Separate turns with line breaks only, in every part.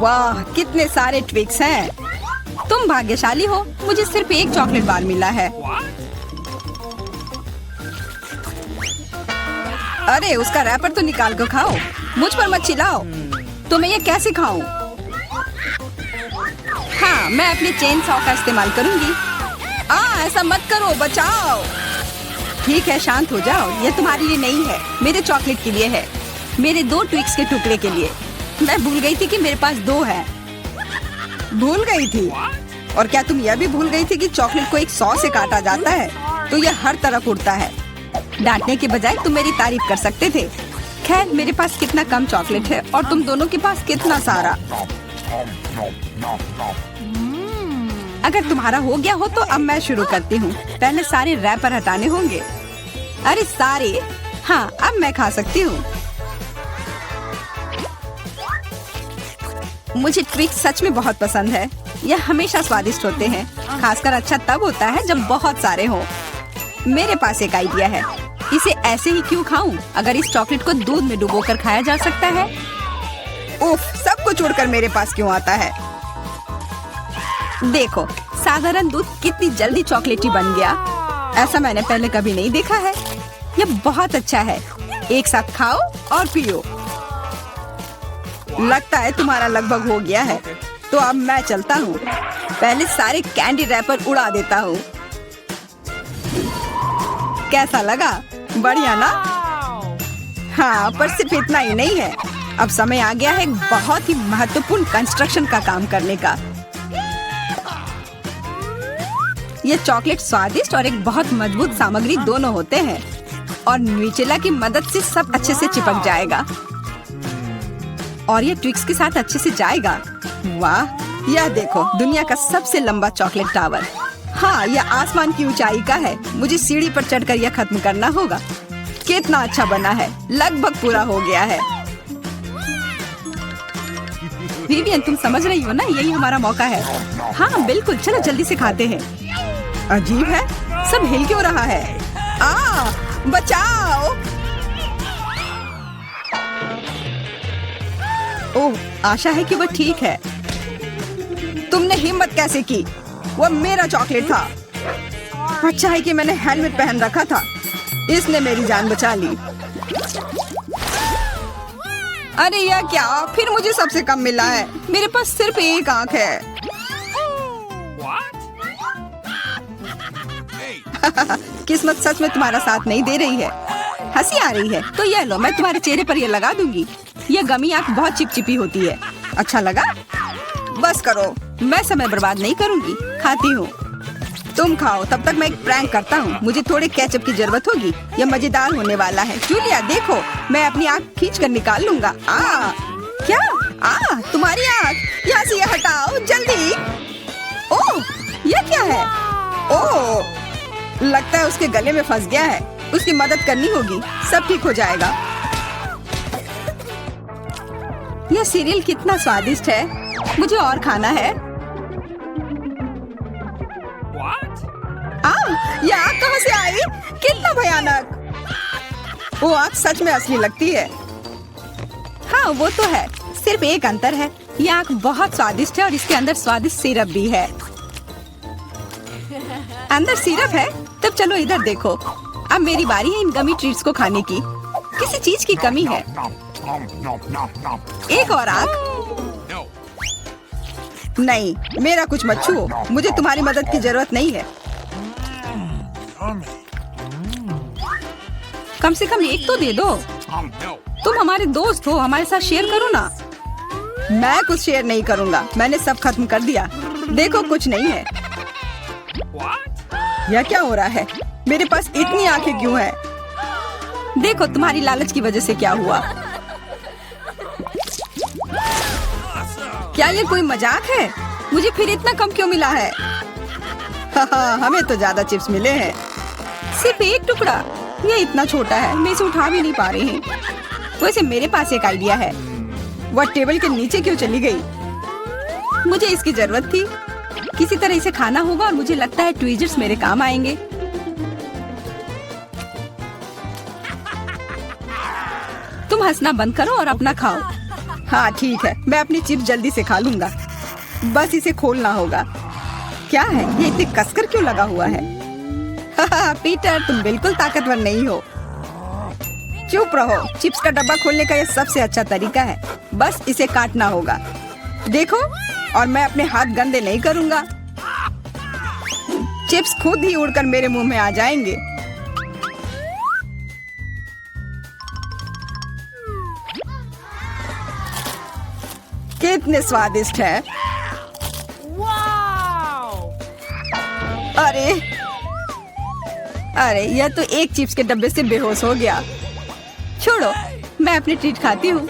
वाह, कितने सारे ट्विक्स हैं। तुम भाग्यशाली हो, मुझे सिर्फ एक चॉकलेट बार मिला है। अरे उसका रैपर तो निकाल कर खाओ, मुझ पर मत चिल्लाओ। तो मैं ये कैसे खाऊं? हाँ, मैं अपने चेन सॉ का इस्तेमाल करूंगी। ऐसा मत करो, बचाओ। ठीक है, शांत हो जाओ। ये तुम्हारे लिए नहीं है, मेरे चॉकलेट के लिए है, मेरे 2 ट्विक्स के टुकड़े के लिए। मैं भूल गई थी कि मेरे पास 2 है। भूल गई थी? और क्या तुम यह भी भूल गई थी कि चॉकलेट को एक सॉ से काटा जाता है तो यह हर तरफ उड़ता है? डांटने के बजाय तुम मेरी तारीफ कर सकते थे। खैर, मेरे पास कितना कम चॉकलेट है और तुम दोनों के पास कितना सारा। अगर तुम्हारा हो गया हो तो अब मैं शुरू करती हूँ। पहले सारे रैपर हटाने होंगे। अरे सारे? हाँ, अब मैं खा सकती हूँ। मुझे ट्विक्स सच में बहुत पसंद है। यह हमेशा स्वादिष्ट होते हैं। खासकर अच्छा तब होता है जब बहुत सारे हो। मेरे पास एक आइडिया है। इसे ऐसे ही क्यों खाऊं? अगर इस चॉकलेट को दूध में डुबोकर खाया जा सकता है। उफ, सब कुछ उड़कर मेरे पास क्यों आता है? देखो, साधारण दूध कितनी जल्दी चॉकलेटी बन गया। ऐसा मैंने पहले कभी नहीं देखा है। यह बहुत अच्छा है। एक साथ खाओ और पियो। लगता है तुम्हारा लगभग हो गया है, तो अब मैं चलता हूँ। पहले सारे कैंडी रैपर उड़ा देता हूँ। कैसा लगा? बढ़िया ना? हाँ, पर सिर्फ इतना ही नहीं है। अब समय आ गया है एक बहुत ही महत्वपूर्ण कंस्ट्रक्शन का काम करने का। ये चॉकलेट स्वादिष्ट और एक बहुत मजबूत सामग्री दोनों होते हैं और न्यूटेला की मदद से सब अच्छे से चिपक जाएगा और ये ट्विक्स के साथ अच्छे से जाएगा। वाह, यह देखो, दुनिया का सबसे लंबा चॉकलेट टावर। हाँ, यह आसमान की ऊंचाई का है। मुझे सीढ़ी पर चढ़कर यह खत्म करना होगा। कितना अच्छा बना है, लगभग पूरा हो गया है। विवियन, तुम समझ रही हो ना, यही हमारा मौका है। हाँ बिल्कुल, चलो जल्दी से खाते हैं। अजीब है, सब हिल क्यों रहा है? बचाओ। ओह, आशा है कि वो ठीक है। तुमने हिम्मत कैसे की? वो मेरा चॉकलेट था। अच्छा है कि मैंने हेलमेट पहन रखा था, इसने मेरी जान बचा ली। अरे यह क्या? फिर मुझे सबसे कम मिला है। मेरे पास सिर्फ एक आंख है। किस्मत सच में तुम्हारा साथ नहीं दे रही है। हंसी आ रही है तो यह लो, मैं तुम्हारे चेहरे पर ये लगा दूंगी। यह गमी आंख बहुत चिपचिपी होती है। अच्छा लगा? बस करो, मैं समय बर्बाद नहीं करूंगी। खाती हूँ, तुम खाओ। तब तक मैं एक प्रैंक करता हूँ। मुझे थोड़े केचप की जरूरत होगी। यह मजेदार होने वाला है। जूलिया देखो, मैं अपनी आँख खींच कर निकाल लूंगा। क्या? तुम्हारी आँख यहाँ से हटाओ जल्दी। ओह, यह क्या है? ओह, लगता है उसके गले में फंस गया है। उसकी मदद करनी होगी, सब ठीक हो जाएगा। यह सीरियल कितना स्वादिष्ट है। मुझे और खाना है। यह आग कहाँ से आई? कितना भयानक। वो आग सच में असली लगती है। हाँ वो तो है, सिर्फ एक अंतर है। यह आग बहुत स्वादिष्ट है और इसके अंदर स्वादिष्ट सिरप भी है। अंदर सिरप है? तब चलो इधर देखो। अब मेरी बारी है इन गमी ट्रीट्स को खाने की। किसी चीज की कमी है। एक और आग? नहीं, मेरा कुछ मत छुओ। मुझे तुम्हारी मदद की जरूरत नहीं है। कम से कम एक तो दे दो। तुम हमारे दोस्त हो, हमारे साथ शेयर करो ना। मैं कुछ शेयर नहीं करूँगा, मैंने सब खत्म कर दिया। देखो कुछ नहीं है। यह क्या हो रहा है? मेरे पास इतनी आंखें क्यों है? देखो तुम्हारी लालच की वजह से क्या हुआ। क्या ये कोई मजाक है? मुझे फिर इतना कम क्यों मिला है? हमें तो ज्यादा चिप्स मिले हैं। सिर्फ एक टुकड़ा? ये इतना छोटा है, मैं इसे उठा भी नहीं पा रही हूँ। वैसे मेरे पास एक आइडिया है। वह टेबल के नीचे क्यों चली गई? मुझे इसकी जरूरत थी। किसी तरह इसे खाना होगा और मुझे लगता है ट्वीजर्स मेरे काम आएंगे। तुम हंसना बंद करो और अपना खाओ। हाँ ठीक है, मैं अपनी चिप्स जल्दी से खा लूंगा। बस इसे खोलना होगा। क्या है ये, इतने कसकर क्यों लगा हुआ है? पीटर, तुम बिल्कुल ताकतवर नहीं हो। चुप रहो। चिप्स का डब्बा खोलने का ये सबसे अच्छा तरीका है। बस इसे काटना होगा। देखो, और मैं अपने हाथ गंदे नहीं करूंगा। चिप्स खुद ही उड़कर मेरे मुंह में आ जाएंगे। कितने स्वादिष्ट है। अरे अरे, यह तो एक चिप्स के डब्बे से बेहोश हो गया। छोड़ो, मैं अपनी ट्रीट खाती हूँ।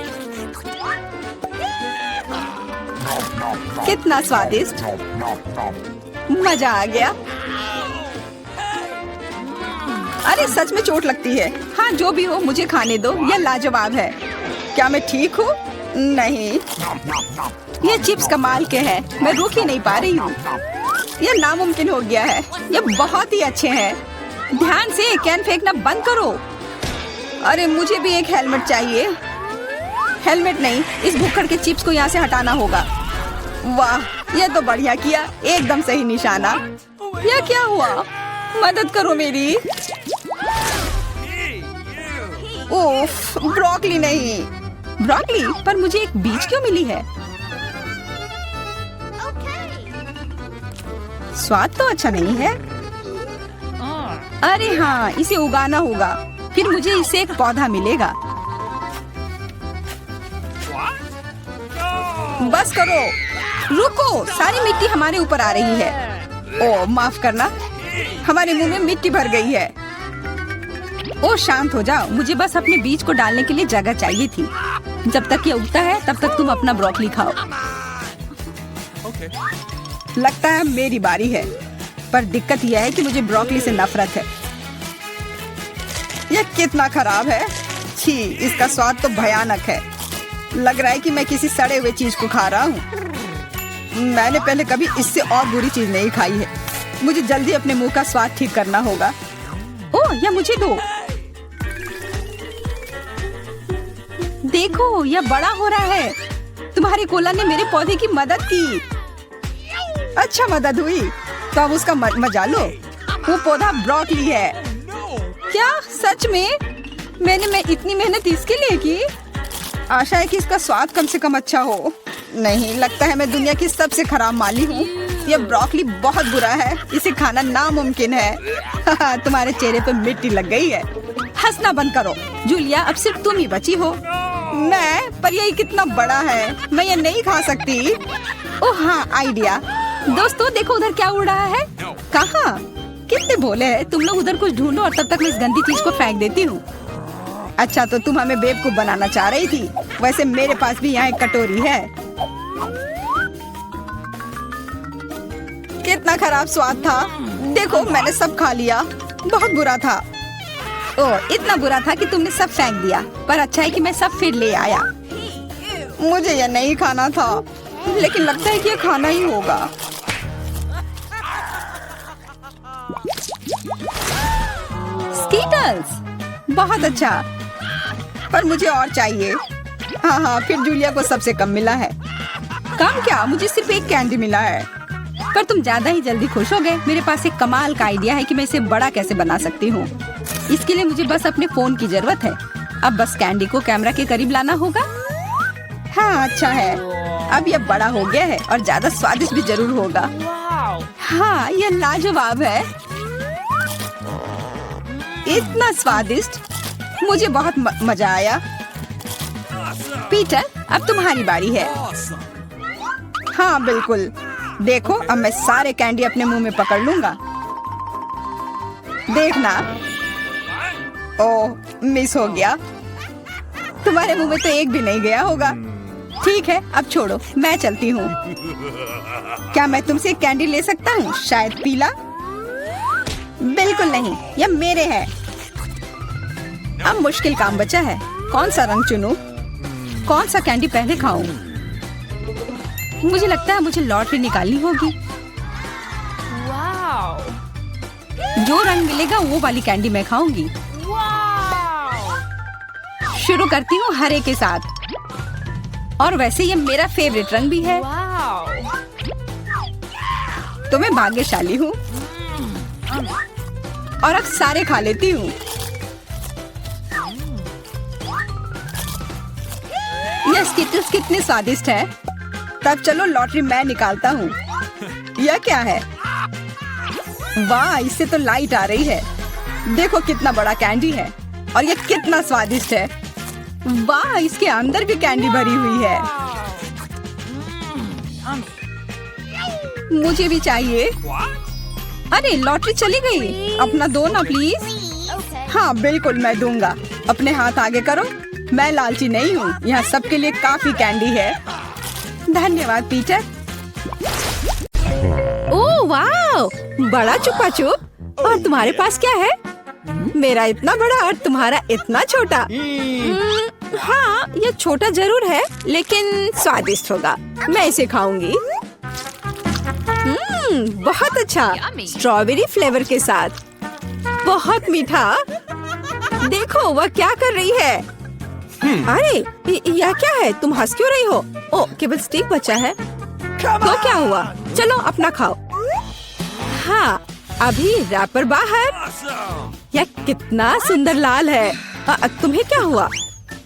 कितना स्वादिष्ट, मजा आ गया। अरे सच में चोट लगती है। हाँ जो भी हो, मुझे खाने दो। यह लाजवाब है। क्या मैं ठीक हूँ? नहीं, ये चिप्स कमाल के हैं। मैं रुक ही नहीं पा रही हूँ। यह नामुमकिन हो गया है। ये बहुत ही अच्छे हैं। ध्यान से, कैन फेंकना बंद करो। अरे मुझे भी एक हेलमेट चाहिए। हेलमेट नहीं, इस भुक्कड़ के चिप्स को यहाँ से हटाना होगा। वाह, यह तो बढ़िया किया। एकदम सही निशाना। यह क्या हुआ? मदद करो मेरी। ओफ, ब्रोकली नहीं। ब्रोकली, पर मुझे एक बीज क्यों मिली है? स्वाद तो अच्छा नहीं है। अरे हाँ, इसे उगाना होगा। फिर मुझे इससे एक पौधा मिलेगा। बस करो। रुको, सारी मिट्टी हमारे ऊपर आ रही है। ओह माफ करना, हमारे मुंह में मिट्टी भर गई है। ओह शांत हो जाओ। मुझे बस अपने बीज को डालने के लिए जगह चाहिए थी। जब तक ये उगता है तब तक तुम अपना ब्रोकली खाओ। लगता है मेरी बारी है, पर दिक्कत यह है कि मुझे ब्रोकली से नफरत है। यह कितना खराब है। छी, इसका स्वाद तो भयानक है। लग रहा है कि मैं किसी सड़े हुए चीज को खा रहा हूँ। मैंने पहले कभी इससे और बुरी चीज नहीं खाई है। मुझे जल्दी अपने मुंह का स्वाद ठीक करना होगा। ओह, यह मुझे दो। देखो, यह बड़ा हो रहा है। तुम्हारे कोला ने मेरे पौधे की मदद की। अच्छा मदद हुई, तो अब उसका मजा लो। वो पौधा ब्रोकली है। क्या सच में? मैं इतनी मेहनत इसके लिए की। आशा है कि इसका स्वाद कम से कम अच्छा हो। नहीं, लगता है मैं दुनिया की सबसे खराब माली हूँ। यह ब्रोकली बहुत बुरा है। इसे खाना नामुमकिन है। तुम्हारे चेहरे पे मिट्टी लग गई है। हंसना बंद करो। जूलिया, अब सिर्फ तुम ही बची हो। मैं? पर यही कितना बड़ा है, मैं ये नहीं खा सकती। ओह हाँ, आइडिया। दोस्तों देखो, उधर क्या उड़ रहा है। कहाँ? कितने भोले हैं तुम लोग। उधर कुछ ढूंढो और तब तक मैं इस गंदी चीज को फेंक देती हूँ। अच्छा, तो तुम हमें बेवकूफ बनाना चाह रही थी। वैसे मेरे पास भी यहाँ एक कटोरी है। कितना खराब स्वाद था। देखो, मैंने सब खा लिया। बहुत बुरा था। ओह, इतना बुरा था कि तुमने सब फेंक दिया। पर अच्छा है कि मैं सब फिर ले आया। मुझे यह नहीं खाना था, लेकिन लगता है कि यह खाना ही होगा। स्कीटल्स, बहुत अच्छा, पर मुझे और चाहिए। हाँ, फिर जूलिया को सबसे कम मिला है। कम क्या, मुझे सिर्फ एक कैंडी मिला है। पर तुम ज्यादा ही जल्दी खुश हो गए। मेरे पास एक कमाल का आइडिया है कि मैं इसे बड़ा कैसे बना सकती हूँ। इसके लिए मुझे बस अपने फोन की जरूरत है। अब बस कैंडी को कैमरा के करीब लाना होगा। हाँ अच्छा है, अब यह बड़ा हो गया है और ज्यादा स्वादिष्ट भी जरूर होगा। हाँ, यह लाजवाब है। इतना स्वादिष्ट, मुझे बहुत मजा आया। पीटर, अब तुम्हारी बारी है। हाँ बिल्कुल। देखो, अब मैं सारे कैंडी अपने मुंह में पकड़ लूंगा। देखना। ओह, मिस हो गया। तुम्हारे मुंह में तो एक भी नहीं गया होगा। ठीक है, अब छोड़ो, मैं चलती हूँ। क्या मैं तुमसे एक कैंडी ले सकता हूँ? शायद पीला? बिल्कुल नहीं, यह मेरे है। अब मुश्किल काम बचा है। कौन सा रंग चुनूं? कौन सा कैंडी पहले खाऊं? मुझे लगता है मुझे लॉटरी निकालनी होगी। जो रंग मिलेगा वो वाली कैंडी मैं खाऊंगी। शुरू करती हूँ हरे के साथ और वैसे ये मेरा फेवरेट रंग भी है। तो मैं भाग्यशाली हूँ और अब सारे खा लेती हूँ। ये स्किटल्स कितने स्वादिष्ट है। तब चलो लॉटरी मैं निकालता हूँ। यह क्या है? वाह, इससे तो लाइट आ रही है। देखो कितना बड़ा कैंडी है और ये कितना स्वादिष्ट है। वाह, इसके अंदर भी कैंडी भरी हुई है। मुझे भी चाहिए। अरे लॉटरी चली गई। अपना दो ना प्लीज। हाँ बिल्कुल मैं दूंगा। अपने हाथ आगे करो। मैं लालची नहीं हूँ। यहाँ सबके लिए काफी कैंडी है। धन्यवाद पीटर। ओह वाह, बड़ा चुपा चुप। और तुम्हारे पास क्या है? मेरा इतना बड़ा और तुम्हारा इतना छोटा। हाँ, ये छोटा जरूर है लेकिन स्वादिष्ट होगा। मैं इसे खाऊंगी। बहुत अच्छा, स्ट्रॉबेरी फ्लेवर के साथ। बहुत मीठा। देखो वह क्या कर रही है। अरे यह क्या है? तुम हंस क्यों रही हो? ओ, केवल स्टिक बचा है। तो क्या हुआ? चलो अपना खाओ। हाँ, अभी रैपर बाहर। यह कितना सुंदर लाल है। तुम्हें क्या हुआ?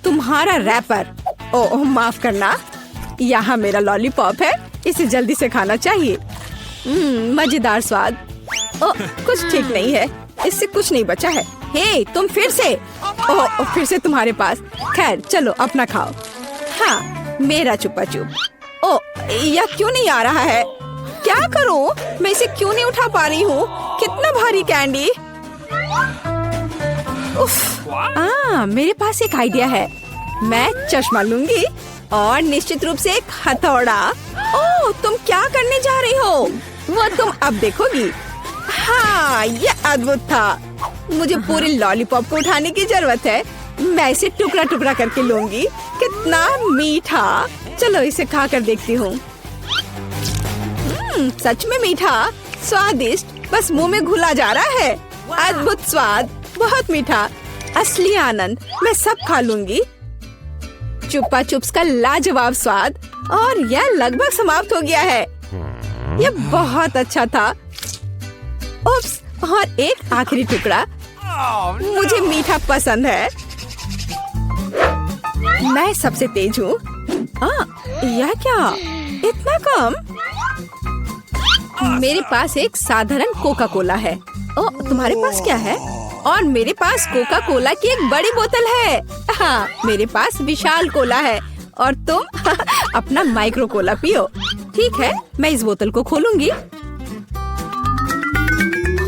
तुम्हारा रैपर। ओह माफ करना। यहाँ मेरा लॉलीपॉप है। इसे जल्दी से खाना चाहिए। मजेदार स्वाद। ओह, कुछ ठीक नहीं है। इससे कुछ नहीं बचा है। हे, तुम फिर से। ओह, फिर से तुम्हारे पास। खैर चलो अपना खाओ। हाँ, मेरा चुपा चुप। ओह, यह क्यों नहीं आ रहा है? क्या करूं? मैं इसे क्यों नहीं उठा पा रही हूँ? कितना भारी कैंडी। उफ, मेरे पास एक आइडिया है। मैं चश्मा लूंगी और निश्चित रूप से एक हथौड़ा। ओह, तुम क्या करने जा रही हो? वो तुम अब देखोगी। हाँ, ये अद्भुत था। मुझे पूरे लॉलीपॉप को उठाने की जरूरत है। मैं इसे टुकड़ा टुकड़ा करके लूंगी। कितना मीठा। चलो इसे खा कर देखती हूँ। सच में मीठा, स्वादिष्ट, बस मुंह में घुला जा रहा है। अद्भुत स्वाद, बहुत मीठा, असली आनंद। मैं सब खा लूंगी। चुप्पा चुप्स का लाजवाब स्वाद। और यह लगभग समाप्त हो गया है। यह बहुत अच्छा था। उप्स, और एक आखिरी टुकड़ा। मुझे मीठा पसंद है। मैं सबसे तेज हूँ। यह क्या? इतना कम? मेरे पास एक साधारण कोका कोला है। ओ, तुम्हारे पास क्या है? और मेरे पास कोका कोला की एक बड़ी बोतल है। हाँ, मेरे पास विशाल कोला है। और तुम अपना माइक्रो कोला पियो। ठीक है, मैं इस बोतल को खोलूंगी।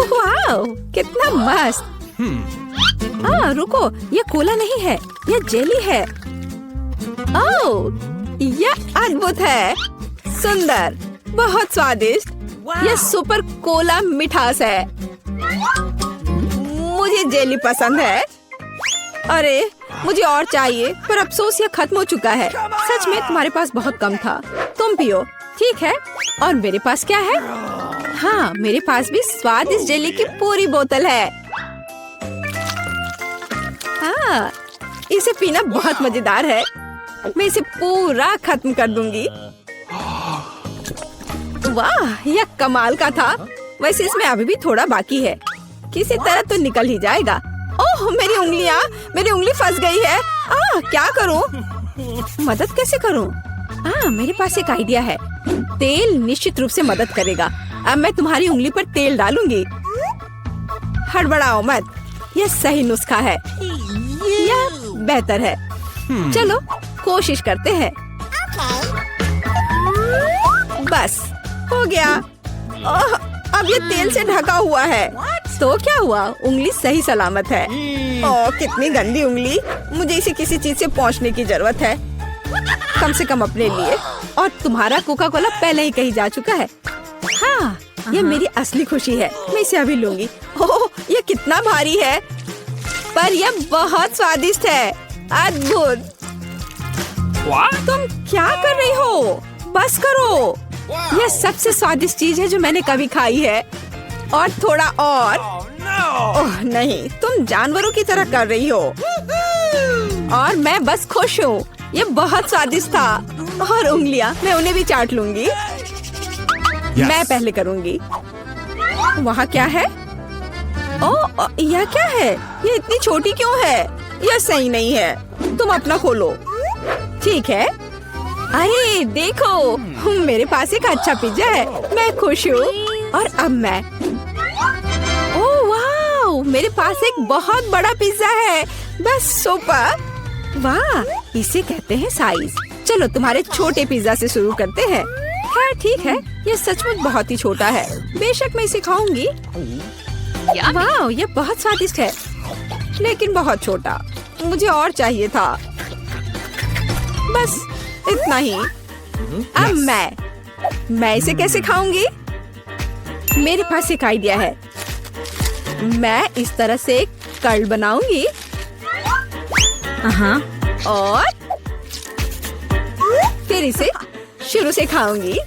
वाह, कितना मस्त। रुको, ये कोला नहीं है, ये जेली है। ओह, यह अद्भुत है। सुंदर, बहुत स्वादिष्ट। यह सुपर कोला मिठास है। मुझे जेली पसंद है। अरे, मुझे और चाहिए, पर अफसोस यह खत्म हो चुका है। सच में तुम्हारे पास बहुत कम था। तुम पियो। ठीक है, और मेरे पास क्या है? हाँ, मेरे पास भी स्वादिष्ट जेली की पूरी बोतल है। हाँ, इसे पीना बहुत मजेदार है। मैं इसे पूरा खत्म कर दूंगी। वाह, यह कमाल का था। वैसे इसमें अभी भी थोड़ा बाकी है। किसी तरह तो निकल ही जाएगा। ओह, मेरी उंगली फंस गई है। क्या करूं? मदद कैसे करूं? मेरे पास एक आइडिया है। तेल निश्चित रूप से मदद करेगा। अब मैं तुम्हारी उंगली पर तेल डालूंगी। हड़बड़ाओ मत, यह सही नुस्खा है। यह बेहतर है। चलो कोशिश करते हैं। बस हो गया। अब ये तेल से ढका हुआ है। तो क्या हुआ? उंगली सही सलामत है। ओह, कितनी गंदी उंगली। मुझे इसे किसी चीज से पोंछने की जरूरत है, कम से कम अपने लिए। और तुम्हारा कोका कोला पहले ही कहीं जा चुका है। हाँ, ये मेरी असली खुशी है। मैं इसे अभी लूंगी। ओह, ये कितना भारी है, पर यह बहुत स्वादिष्ट है। अद्भुत। तुम क्या कर रही हो? बस करो। यह सबसे स्वादिष्ट चीज है जो मैंने कभी खाई है। और थोड़ा और। ओह नहीं, तुम जानवरों की तरह कर रही हो। और मैं बस खुश हूँ। ये बहुत स्वादिष्ट था। और उंगलियां, मैं उन्हें भी चाट लूंगी। मैं पहले करूंगी। वहाँ क्या है? ओ, यह क्या है? ये इतनी छोटी क्यों है? यह सही नहीं है। तुम अपना खोलो। ठीक है। अरे देखो, मेरे पास एक अच्छा पिज्जा है। मैं खुश हूँ। और अब मैं, ओह वाह, मेरे पास एक बहुत बड़ा पिज्जा है। बस सुपर। वाह, इसे कहते हैं साइज। चलो तुम्हारे छोटे पिज्जा से शुरू करते हैं। खैर ठीक है, ये सचमुच बहुत ही छोटा है। बेशक मैं इसे खाऊंगी। वाह, ये बहुत स्वादिष्ट है, लेकिन बहुत छोटा। मुझे और चाहिए था। बस इतना ही। अब मैं इसे कैसे खाऊंगी? मेरे पास एक आइडिया है। मैं इस तरह से एक कर्ल बनाऊंगी। और फिर इसे शुरू से खाऊंगी।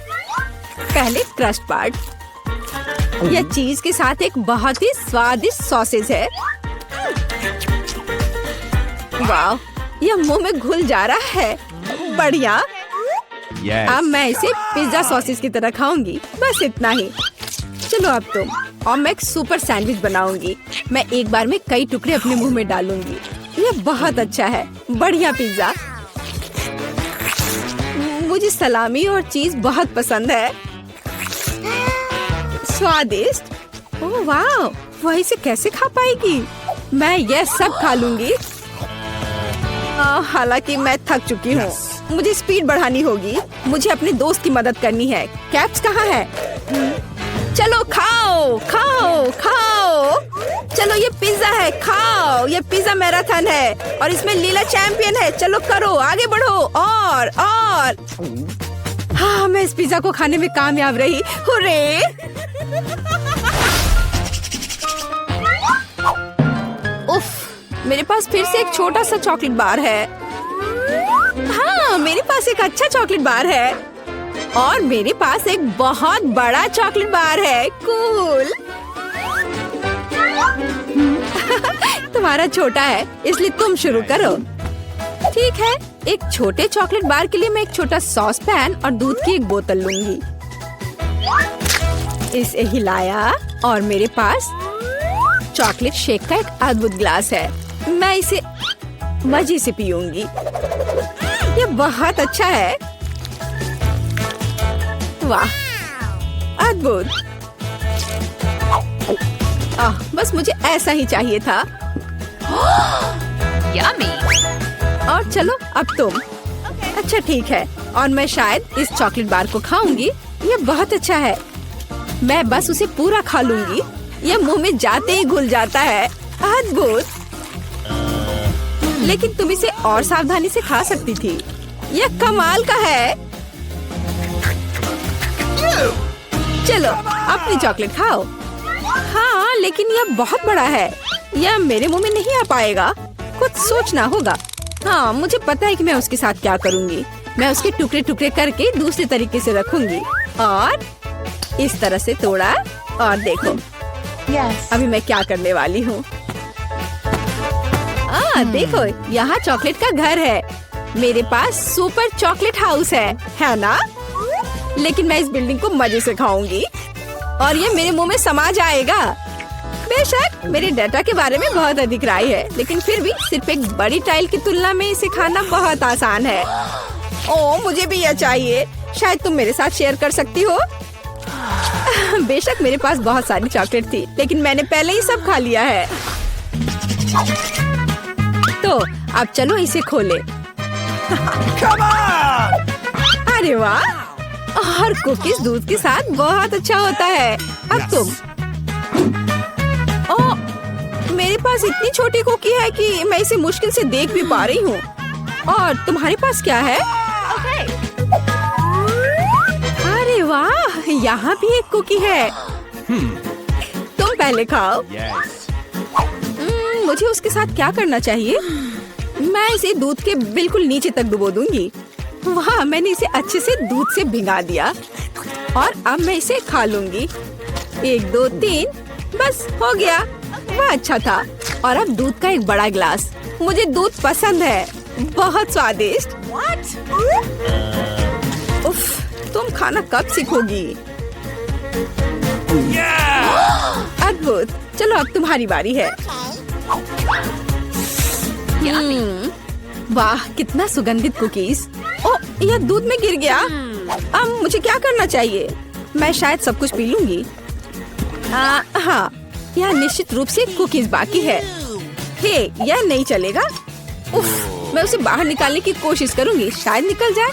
पहले क्रस्ट पार्ट। यह चीज के साथ एक बहुत ही स्वादिष्ट सॉसेज है। वाह, यह मुंह में घुल जा रहा है। बढ़िया। अब मैं इसे पिज्जा सॉसेज की तरह खाऊंगी। बस इतना ही। चलो अब तुम। और मैं एक सुपर सैंडविच बनाऊंगी। मैं एक बार में कई टुकड़े अपने मुंह में डालूंगी। यह बहुत अच्छा है। बढ़िया पिज्जा। मुझे सलामी और चीज बहुत पसंद है। स्वादिष्ट। ओह वाह, वह इसे कैसे खा पाएगी? मैं यह सब खा लूंगी। हालांकि मैं थक चुकी हूँ। मुझे स्पीड बढ़ानी होगी। मुझे अपने दोस्त की मदद करनी है। कैप्स कहाँ है? चलो खाओ खाओ खाओ। चलो ये पिज्जा है, खाओ। ये पिज्जा मैराथन है और इसमें लीला चैंपियन है। चलो करो, आगे बढ़ो। और हाँ, मैं इस पिज्जा को खाने में कामयाब रही। हुर्रे! उफ, मेरे पास फिर से एक छोटा सा चॉकलेट बार है। हाँ, मेरे पास एक अच्छा चॉकलेट बार है। और मेरे पास एक बहुत बड़ा चॉकलेट बार है। कूल। तुम्हारा छोटा है, इसलिए तुम शुरू करो। ठीक है, एक छोटे चॉकलेट बार के लिए मैं एक छोटा सॉस पैन और दूध की एक बोतल लूंगी। इसे हिलाया और मेरे पास चॉकलेट शेक का एक अद्भुत ग्लास है। मैं इसे मजे से पीऊंगी। ये बहुत अच्छा है। वाह, अद्भुत। बस मुझे ऐसा ही चाहिए था। यम्मी। और चलो अब तुम। अच्छा ठीक है, और मैं शायद इस चॉकलेट बार को खाऊंगी। ये बहुत अच्छा है। मैं बस उसे पूरा खा लूंगी। ये मुंह में जाते ही घुल जाता है। अद्भुत। लेकिन तुम इसे और सावधानी से खा सकती थी। यह कमाल का है। चलो अपनी चॉकलेट खाओ। हाँ, लेकिन यह बहुत बड़ा है। यह मेरे मुंह में नहीं आ पाएगा। कुछ सोचना होगा। हाँ, मुझे पता है कि मैं उसके साथ क्या करूँगी। मैं उसके टुकड़े टुकड़े करके दूसरे तरीके से रखूंगी और इस तरह से तोड़ा। और देखो अभी मैं क्या करने वाली हूँ। देखो, यहाँ चॉकलेट का घर है। मेरे पास सुपर चॉकलेट हाउस है ना? लेकिन मैं इस बिल्डिंग को मजे से खाऊंगी और ये मेरे मुंह में समा जाएगा। बेशक मेरे डाटा के बारे में बहुत अधिक राय है, लेकिन फिर भी सिर्फ एक बड़ी टाइल की तुलना में इसे खाना बहुत आसान है। ओह, मुझे भी यह चाहिए। शायद तुम मेरे साथ शेयर कर सकती हो। बेशक मेरे पास बहुत सारी चॉकलेट थी, लेकिन मैंने पहले ही सब खा लिया है। तो अब चलो इसे खोले। अरे वाह, और कुकीज दूध के साथ बहुत अच्छा होता है। अब तुम। मेरे पास इतनी छोटी कुकी है कि मैं इसे मुश्किल से देख भी पा रही हूँ। और तुम्हारे पास क्या है? अरे वाह, यहाँ भी एक कुकी है। तुम पहले खाओ। मुझे उसके साथ क्या करना चाहिए? मैं इसे दूध के बिल्कुल नीचे तक डुबो दूंगी। वाह, मैंने इसे अच्छे से दूध से भिगा दिया और अब मैं इसे खा लूंगी। 1 2 3, बस हो गया। वह अच्छा था। और अब दूध का एक बड़ा गिलास। मुझे दूध पसंद है। बहुत स्वादिष्ट। उफ, तुम खाना कब सीखोगी? अद्भुत। चलो अब तुम्हारी बारी है। वाह, कितना सुगंधित कुकीज। ओ, यह दूध में गिर गया। अब मुझे क्या करना चाहिए? मैं शायद सब कुछ पी लूंगी। हाँ, यह निश्चित रूप से कुकीज बाकी है। हे, यह नहीं चलेगा। उफ, मैं उसे बाहर निकालने की कोशिश करूंगी, शायद निकल जाए।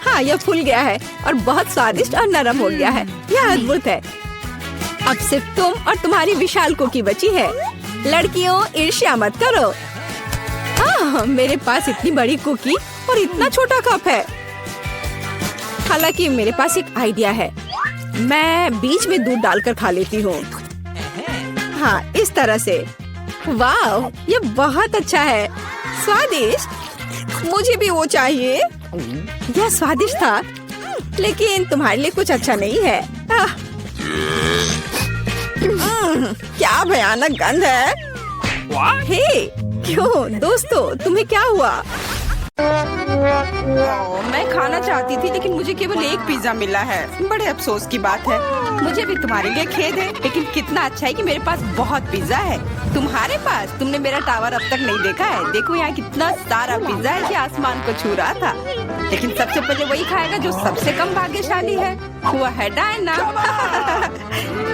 हाँ, यह फूल गया है और बहुत स्वादिष्ट और नरम हो गया है। यह अद्भुत है। अब सिर्फ तुम और तुम्हारी विशाल कुकी बची है। लड़कियों, ईर्ष्या मत करो। मेरे पास इतनी बड़ी कुकी और इतना छोटा कप है। हालांकि मेरे पास एक आइडिया है। मैं बीच में दूध डालकर खा लेती हूँ। हाँ, इस तरह से। वाह, ये बहुत अच्छा है। स्वादिष्ट। मुझे भी वो चाहिए। यह स्वादिष्ट था, लेकिन तुम्हारे लिए कुछ अच्छा नहीं है। क्या भयानक गंध है। हे, क्यों दोस्तों, तुम्हें क्या हुआ? मैं खाना चाहती थी, लेकिन मुझे केवल एक पिज्जा मिला है। बड़े अफसोस की बात है। मुझे भी तुम्हारे लिए खेद है, लेकिन कितना अच्छा है कि मेरे पास बहुत पिज्जा है। तुम्हारे पास? तुमने मेरा टावर अब तक नहीं देखा है। देखो यहाँ कितना सारा पिज्जा है कि आसमान को छू रहा था। लेकिन सबसे पहले वही खाएगा जो सबसे कम भाग्यशाली है। वो है डायना।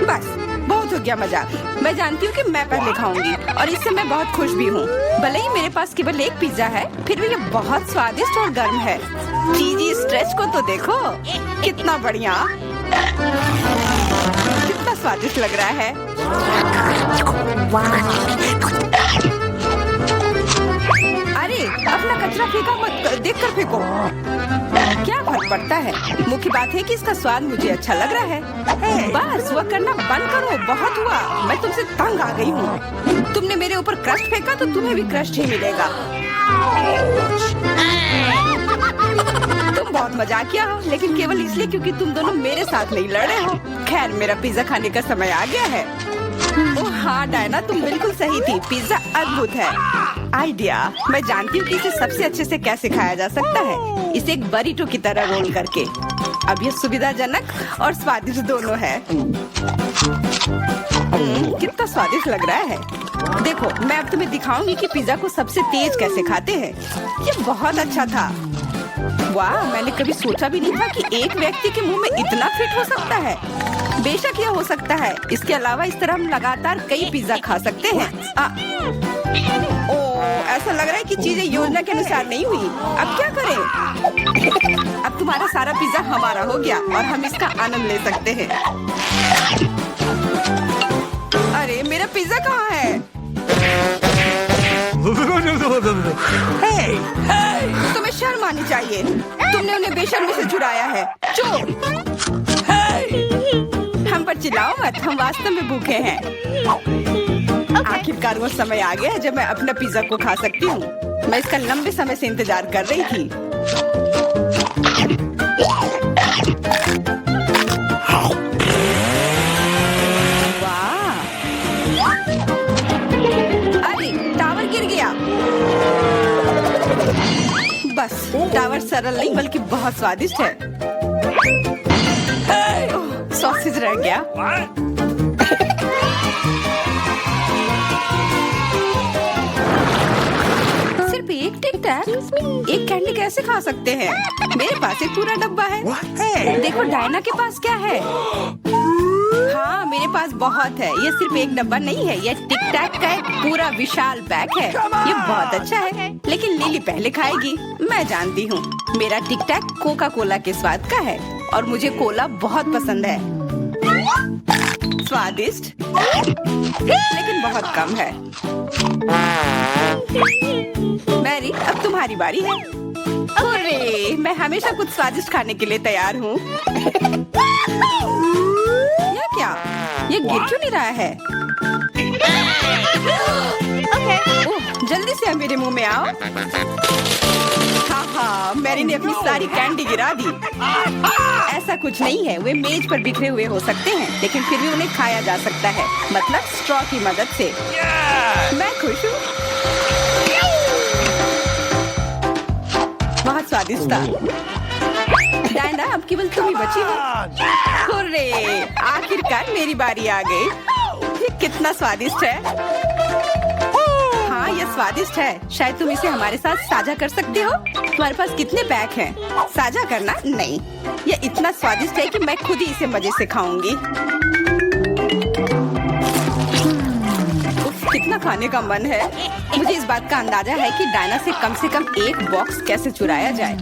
बस, बहुत हो गया मजाक। मैं जानती हूँ कि मैं पहले खाऊंगी और इससे मैं बहुत खुश भी हूँ। भले ही मेरे पास केवल एक पिज्जा है, फिर भी ये बहुत स्वादिष्ट और गर्म है। चीजी स्ट्रेच को तो देखो, कितना बढ़िया, कितना स्वादिष्ट लग रहा है। अरे, अपना कचरा फेंका मत, देखकर फेंको। क्या फर्क पड़ता है? मुख्य बात है कि इसका स्वाद मुझे अच्छा लग रहा है। बस वह करना बंद करो, बहुत हुआ। मैं तुमसे तंग आ गई हूँ। तुमने मेरे ऊपर क्रस्ट फेंका तो तुम्हें भी क्रस्ट ही मिलेगा। तुम बहुत मजाकिया हो, लेकिन केवल इसलिए क्योंकि तुम दोनों मेरे साथ नहीं लड़े हो। खैर, मेरा पिज्जा खाने का समय आ गया है। ओह हाँ डायना, तुम बिल्कुल सही थी। पिज्जा अद्भुत है। आइडिया, मैं जानती हूँ कि इसे सबसे अच्छे से कैसे खाया जा सकता है। इसे एक बरीटो की तरह रोल करके। अब यह सुविधाजनक और स्वादिष्ट दोनों है। कितना स्वादिष्ट लग रहा है। देखो, मैं अब तुम्हें दिखाऊंगी कि पिज्जा को सबसे तेज कैसे खाते हैं। ये बहुत अच्छा था। वाह, मैंने कभी सोचा भी नहीं था कि एक व्यक्ति के मुंह में इतना फिट हो सकता है। बेशक यह हो सकता है। इसके अलावा इस तरह हम लगातार कई पिज्जा खा सकते हैं। ऐसा लग रहा है कि चीजें योजना के अनुसार नहीं हुई। अब क्या करें? अब तुम्हारा सारा पिज्जा हमारा हो गया और हम इसका आनंद ले सकते हैं। अरे, मेरा पिज्जा कहाँ है? तुम्हें शर्म आनी चाहिए। तुमने उन्हें बेशर्मी से चुराया है। चुप! हम पर चिल्लाओ मत, हम वास्तव में भूखे हैं। आखिरकार वो समय आ गया है जब मैं अपना पिज्जा को खा सकती हूँ। मैं इसका लंबे समय से इंतजार कर रही थी। वाह! अरे, टावर गिर गया। बस, टावर सरल नहीं बल्कि बहुत स्वादिष्ट है। सॉसेज रह गया। सिर्फ एक टिक टैक, एक कैंडी कैसे खा सकते हैं? मेरे पास एक पूरा डब्बा है। देखो डायना के पास क्या है। हाँ, मेरे पास बहुत है। ये सिर्फ एक डब्बा नहीं है, ये टिक टैक का एक पूरा विशाल पैक है। ये बहुत अच्छा है, लेकिन लिली पहले खाएगी। मैं जानती हूँ, मेरा टिक टैक कोका कोला के स्वाद का है और मुझे कोला बहुत पसंद है। स्वादिष्ट, लेकिन बहुत कम है। मैरी, अब तुम्हारी बारी है। अरे, मैं हमेशा कुछ स्वादिष्ट खाने के लिए तैयार हूँ। यह क्या? ये गिर क्यों नहीं रहा है? ओह, जल्दी से मेरे मुंह में आओ। हाँ, मैरी ने अपनी सारी कैंडी गिरा दी। ऐसा कुछ नहीं है, वे मेज पर बिखरे हुए हो सकते हैं, लेकिन फिर भी उन्हें खाया जा सकता है, मतलब स्ट्रॉ की मदद से। मैं खुश हूँ। बहुत स्वादिष्ट था। डायना, अब केवल तुम ही बची हो। हुर्रे, आखिरकार मेरी बारी आ गई। ये कितना स्वादिष्ट है। हाँ, ये स्वादिष्ट है। शायद तुम इसे हमारे साथ साझा कर सकते हो। तुम्हारे पास कितने पैक हैं? साझा करना नहीं, ये इतना स्वादिष्ट है कि मैं खुद ही इसे मजे से खाऊंगी। कितना खाने का मन है। मुझे इस बात का अंदाजा है कि डायना से कम एक बॉक्स कैसे चुराया जाए।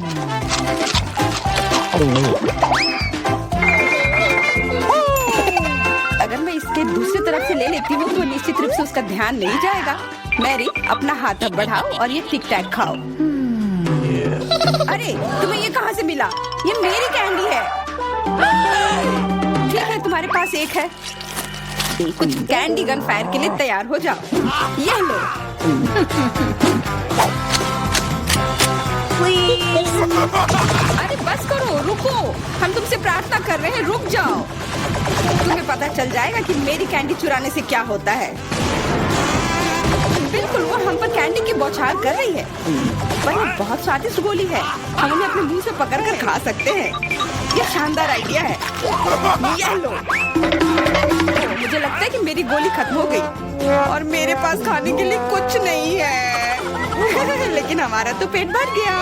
अगर मैं इसके दूसरी तरफ से ले लेती हूँ तो निश्चित रूप से उसका ध्यान नहीं जाएगा। मैरी, अपना हाथ अब बढ़ाओ और ये टिक टैक खाओ। अरे, तुम्हें ये कहाँ से मिला? ये मेरी कैंडी है। ठीक है, तुम्हारे पास एक है। कुछ कैंडी गन फायर के लिए तैयार हो जाओ। ये लो। अरे बस करो, रुको। हम तुमसे प्रार्थना कर रहे हैं, रुक जाओ। तुम्हें पता चल जाएगा कि मेरी कैंडी चुराने से क्या होता है। बिल्कुल, वो हम पर कैंडी की बौछार कर रही है। पर ये बहुत स्वादिष्ट गोली है। हम उन्हें अपने मुंह से पकड़कर खा सकते हैं। ये शानदार आइडिया है। ये लो। मुझे लगता है कि मेरी गोली खत्म हो गई और मेरे पास खाने के लिए कुछ नहीं है। लेकिन हमारा तो पेट भर गया।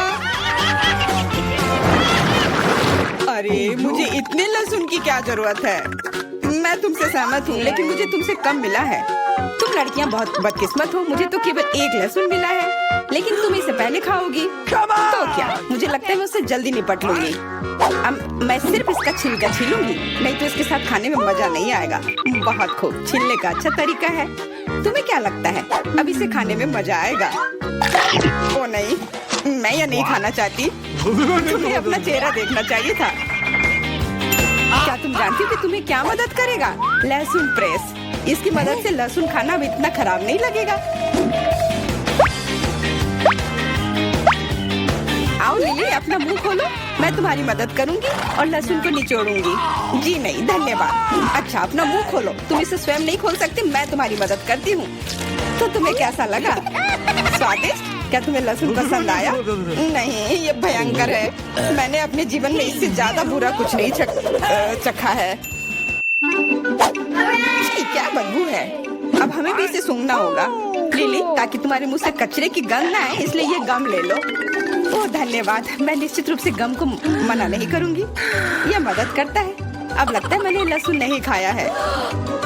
अरे, मुझे इतने लहसुन की क्या जरूरत है? मैं तुमसे सहमत हूँ, लेकिन मुझे तुमसे कम मिला है। तुम लड़कियाँ बहुत बदकिस्मत हो। मुझे तो केवल एक लहसुन मिला है, लेकिन तुम इसे पहले खाओगी तो क्या? मुझे लगता है मैं उससे जल्दी निपट लूंगी। अब मैं सिर्फ इसका छिलका छीलूंगी, नहीं तो इसके साथ खाने में मजा नहीं आएगा। बहुत खूब, छीलने का अच्छा तरीका है। तुम्हें क्या लगता है अब इसे खाने में मजा आएगा? ओ नहीं, मैं यह नहीं खाना चाहती। तुम्हें अपना चेहरा देखना चाहिए था। क्या तुम जानती हो कि तुम्हें क्या मदद करेगा? लहसुन प्रेस। इसकी मदद से लहसुन खाना अब इतना खराब नहीं लगेगा। आओ लिली, अपना मुंह खोलो। मैं तुम्हारी मदद करूंगी और लहसुन को निचोड़ूंगी। जी नहीं, धन्यवाद। अच्छा, अपना मुंह खोलो। तुम इसे स्वयं नहीं खोल सकती, मैं तुम्हारी मदद करती हूँ। तो तुम्हें कैसा लगा? स्वादिष्ट? क्या तुम्हें लहसुन पसंद आया? नहीं, ये भयंकर है। मैंने अपने जीवन में इससे ज्यादा बुरा कुछ नहीं चखा है। क्या बदबू है। अब हमें भी इसे सूंघना होगा लिली, ताकि तुम्हारे मुंह से कचरे की गंध ना आए। इसलिए ये गम ले लो। ओह धन्यवाद। मैं निश्चित रूप से गम को मना नहीं करूंगी। यह मदद करता है। अब लगता है मैंने लहसुन नहीं खाया है।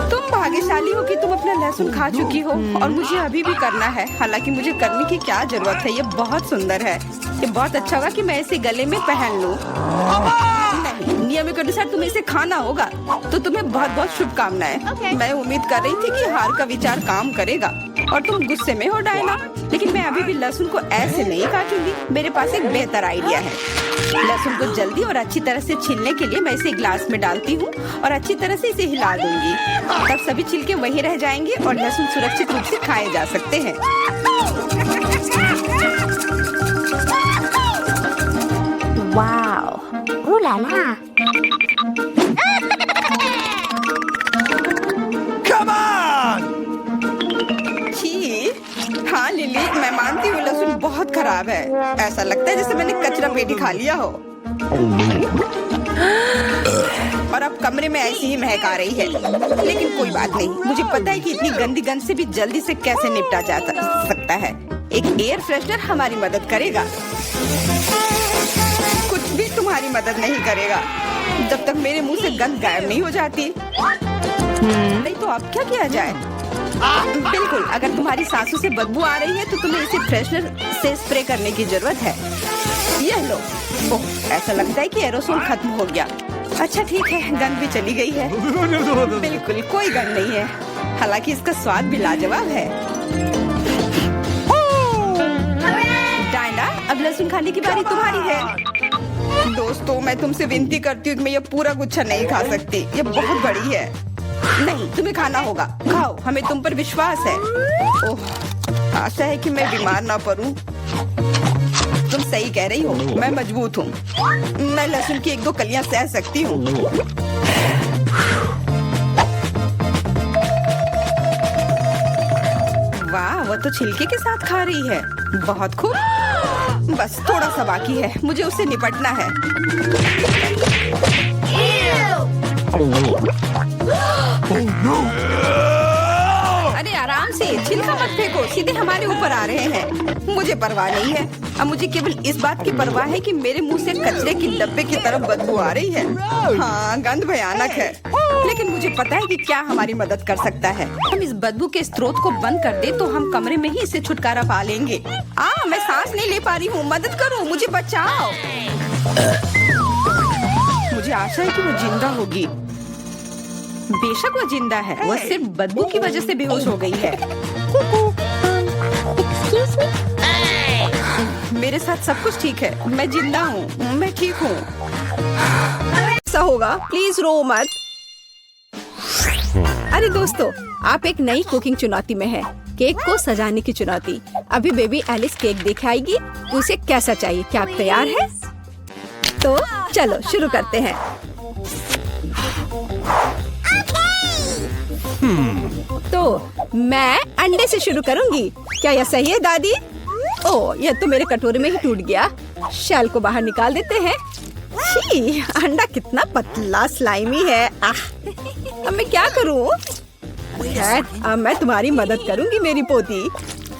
तुम भाग्यशाली हो कि तुम अपना लहसुन खा चुकी हो और मुझे अभी भी करना है। हालांकि मुझे करने की क्या जरूरत है, ये बहुत सुंदर है। ये बहुत अच्छा होगा कि मैं इसे गले में पहन लूं। नहीं, नियम के अनुसार तुम्हें इसे खाना होगा। तो तुम्हें बहुत बहुत शुभकामनाएं। मैं उम्मीद कर रही थी कि हार का विचार काम करेगा और तुम गुस्से में हो डायना, लेकिन मैं अभी भी लहसुन को ऐसे नहीं काटूंगी। मेरे पास एक बेहतर आइडिया है। लहसुन को जल्दी और अच्छी तरह से छीलने के लिए मैं इसे ग्लास में डालती हूँ और अच्छी तरह से इसे हिला दूंगी। तब सभी छिलके वहीं रह जाएंगे और लहसुन सुरक्षित रूप से खाए जा सकते हैं।
Wow, ooh la la।
Come on!
छी, हाँ लिली, मैं मानती हूँ लहसुन बहुत खराब है। ऐसा लगता है जैसे मैंने कचरा पेटी खा लिया हो। और अब कमरे में ऐसी ही महक आ रही है। लेकिन कोई बात नहीं, मुझे पता है कि इतनी गंदी गंध से भी जल्दी से कैसे निपटा जा सकता है। एक एयर फ्रेशनर हमारी मदद करेगा। कुछ भी तुम्हारी मदद नहीं करेगा जब तक मेरे मुंह से गंध गायब नहीं हो जाती। नहीं तो अब क्या किया जाए? बिल्कुल, अगर तुम्हारी सांसों से बदबू आ रही है तो तुम्हें इसे फ्रेशनर से स्प्रे करने की जरूरत है। यह लो। ओह, ऐसा लगता है कि एरोसोल खत्म हो गया। अच्छा ठीक है, गंध भी चली गई है। बिल्कुल कोई गंध नहीं है। हालांकि इसका स्वाद भी लाजवाब है। डायना, अब लहसुन खाने की बारी तुम्हारी है। दोस्तों, मैं तुमसे विनती करती हूँ कि मैं ये पूरा गुच्छा नहीं खा सकती। ये बहुत बड़ी है। नहीं, तुम्हें खाना होगा। खाओ, हमें तुम पर विश्वास है। ओह, आशा है कि मैं बीमार ना पड़ूं। तुम सही कह रही हो, मैं मजबूत हूँ। मैं लहसुन की 1-2 कलियां सह सकती हूँ। वाह, वो तो छिलके के साथ खा रही है। बहुत खूब। बस थोड़ा सा बाकी है, मुझे उससे निपटना है। अरे आराम से, छिलका मत फेंको, सीधे हमारे ऊपर आ रहे हैं। मुझे परवाह नहीं है, अब मुझे केवल इस बात की परवाह है कि मेरे मुंह से कचरे की डब्बे की तरफ बदबू आ रही है। हाँ, गंध भयानक है, लेकिन मुझे पता है कि क्या हमारी मदद कर सकता है। हम इस बदबू के स्रोत को बंद कर दे तो हम कमरे में ही इससे छुटकारा पा लेंगे। मैं सांस नहीं ले पा रही हूँ, मदद करो, मुझे बचाओ। मुझे आशा है कि वो जिंदा होगी। बेशक वो जिंदा है, वो सिर्फ बदबू की वजह से बेहोश हो गई है।
Excuse me?
मेरे साथ सब कुछ ठीक है, मैं जिंदा हूँ, मैं ठीक हूँ। ऐसा होगा, प्लीज रो मत। अरे दोस्तों, आप एक नई कुकिंग चुनौती में है, केक को सजाने की चुनौती। अभी बेबी एलिस केक देख आएगी, उसे कैसा चाहिए, क्या आप तैयार है? तो चलो शुरू करते हैं। तो मैं अंडे से शुरू करूंगी, क्या यह सही है दादी? ओह, यह तो मेरे कटोरे में ही टूट गया। शेल को बाहर निकाल देते हैं। छी, अंडा कितना पतला स्लाइमी है। अब मैं क्या करूं? अब मैं तुम्हारी मदद करूंगी मेरी पोती।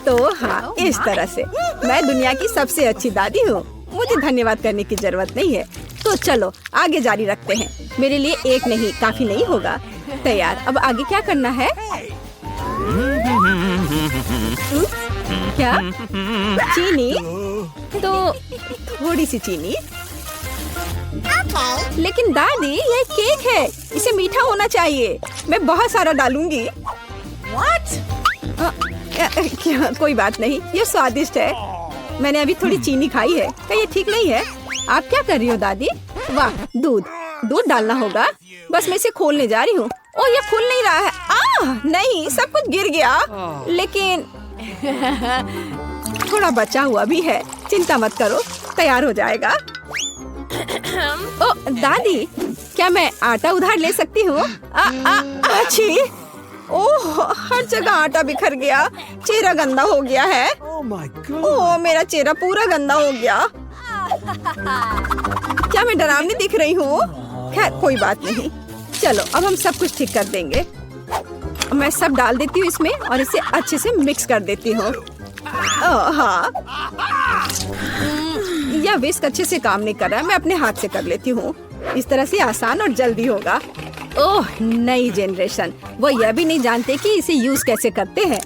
तो हाँ, इस तरह से मैं दुनिया की सबसे अच्छी दादी हूँ, मुझे धन्यवाद करने की जरूरत नहीं है। तो चलो आगे जारी रखते हैं। मेरे लिए एक नहीं, काफी नहीं होगा। तैयार, अब आगे क्या करना है? क्या? चीनी? तो थोड़ी सी चीनी। लेकिन दादी, यह केक है, इसे मीठा होना चाहिए। मैं बहुत सारा डालूंगी। क्या? कोई बात नहीं, ये स्वादिष्ट है। मैंने अभी थोड़ी चीनी खाई है, क्या ये ठीक नहीं है? आप क्या कर रही हो दादी? वाह, दूध डालना होगा। बस मैं इसे खोलने जा रही हूँ। ओ, ये खुल नहीं रहा है। नहीं, सब कुछ गिर गया। लेकिन थोड़ा बचा हुआ भी है, चिंता मत करो, तैयार हो जाएगा। ओ दादी, क्या मैं आटा उधार ले सकती हूँ? अच्छी, ओह, हर जगह आटा बिखर गया, चेहरा गंदा हो गया है। ओह, मेरा चेहरा पूरा गंदा हो गया। क्या मैं डरावनी दिख रही हूँ? खैर कोई बात नहीं, चलो अब हम सब कुछ ठीक कर देंगे। मैं सब डाल देती हूँ इसमें और इसे अच्छे से मिक्स कर देती हूँ। हाँ, यह विस्क अच्छे से काम नहीं कर रहा है, मैं अपने हाथ से कर लेती हूँ। इस तरह से आसान और जल्दी होगा। ओह, नई जनरेशन, वो यह भी नहीं जानते कि इसे यूज कैसे करते हैं।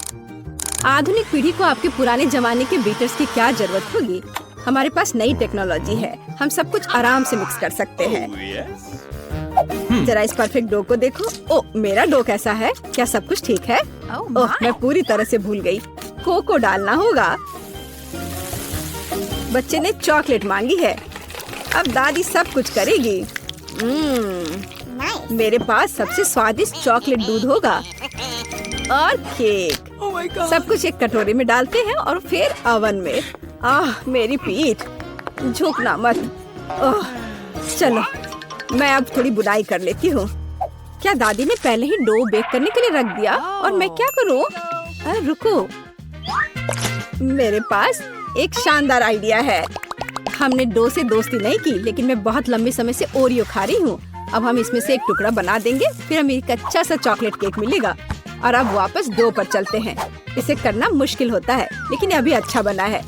आधुनिक पीढ़ी को आपके पुराने जमाने के बीटर्स की क्या जरूरत होगी? हमारे पास नई टेक्नोलॉजी है, हम सब कुछ आराम से मिक्स कर सकते हैं। जरा इस परफेक्ट डो को देखो। ओह, मेरा डो कैसा है? क्या सब कुछ ठीक है? ओह, मैं पूरी तरह से भूल गई। कोको डालना होगा। बच्चे ने चॉकलेट मांगी है, अब दादी सब कुछ करेगी। मेरे पास सबसे स्वादिष्ट चॉकलेट दूध होगा और केक। सब कुछ एक कटोरे में डालते हैं और फिर ओवन में। मेरी पीठ, झुकना मत। चलो मैं अब थोड़ी बुनाई कर लेती हूँ। क्या दादी ने पहले ही डो बेक करने के लिए रख दिया और मैं क्या करूँ? रुको, मेरे पास एक शानदार आइडिया है। हमने डो से दोस्ती नहीं की, लेकिन मैं बहुत लंबे समय से ओरियो खा रही हूँ। अब हम इसमें से एक टुकड़ा बना देंगे, फिर हमें एक अच्छा सा चॉकलेट केक मिलेगा। और अब वापस डो पर चलते हैं। इसे करना मुश्किल होता है, लेकिन अभी अच्छा बना है।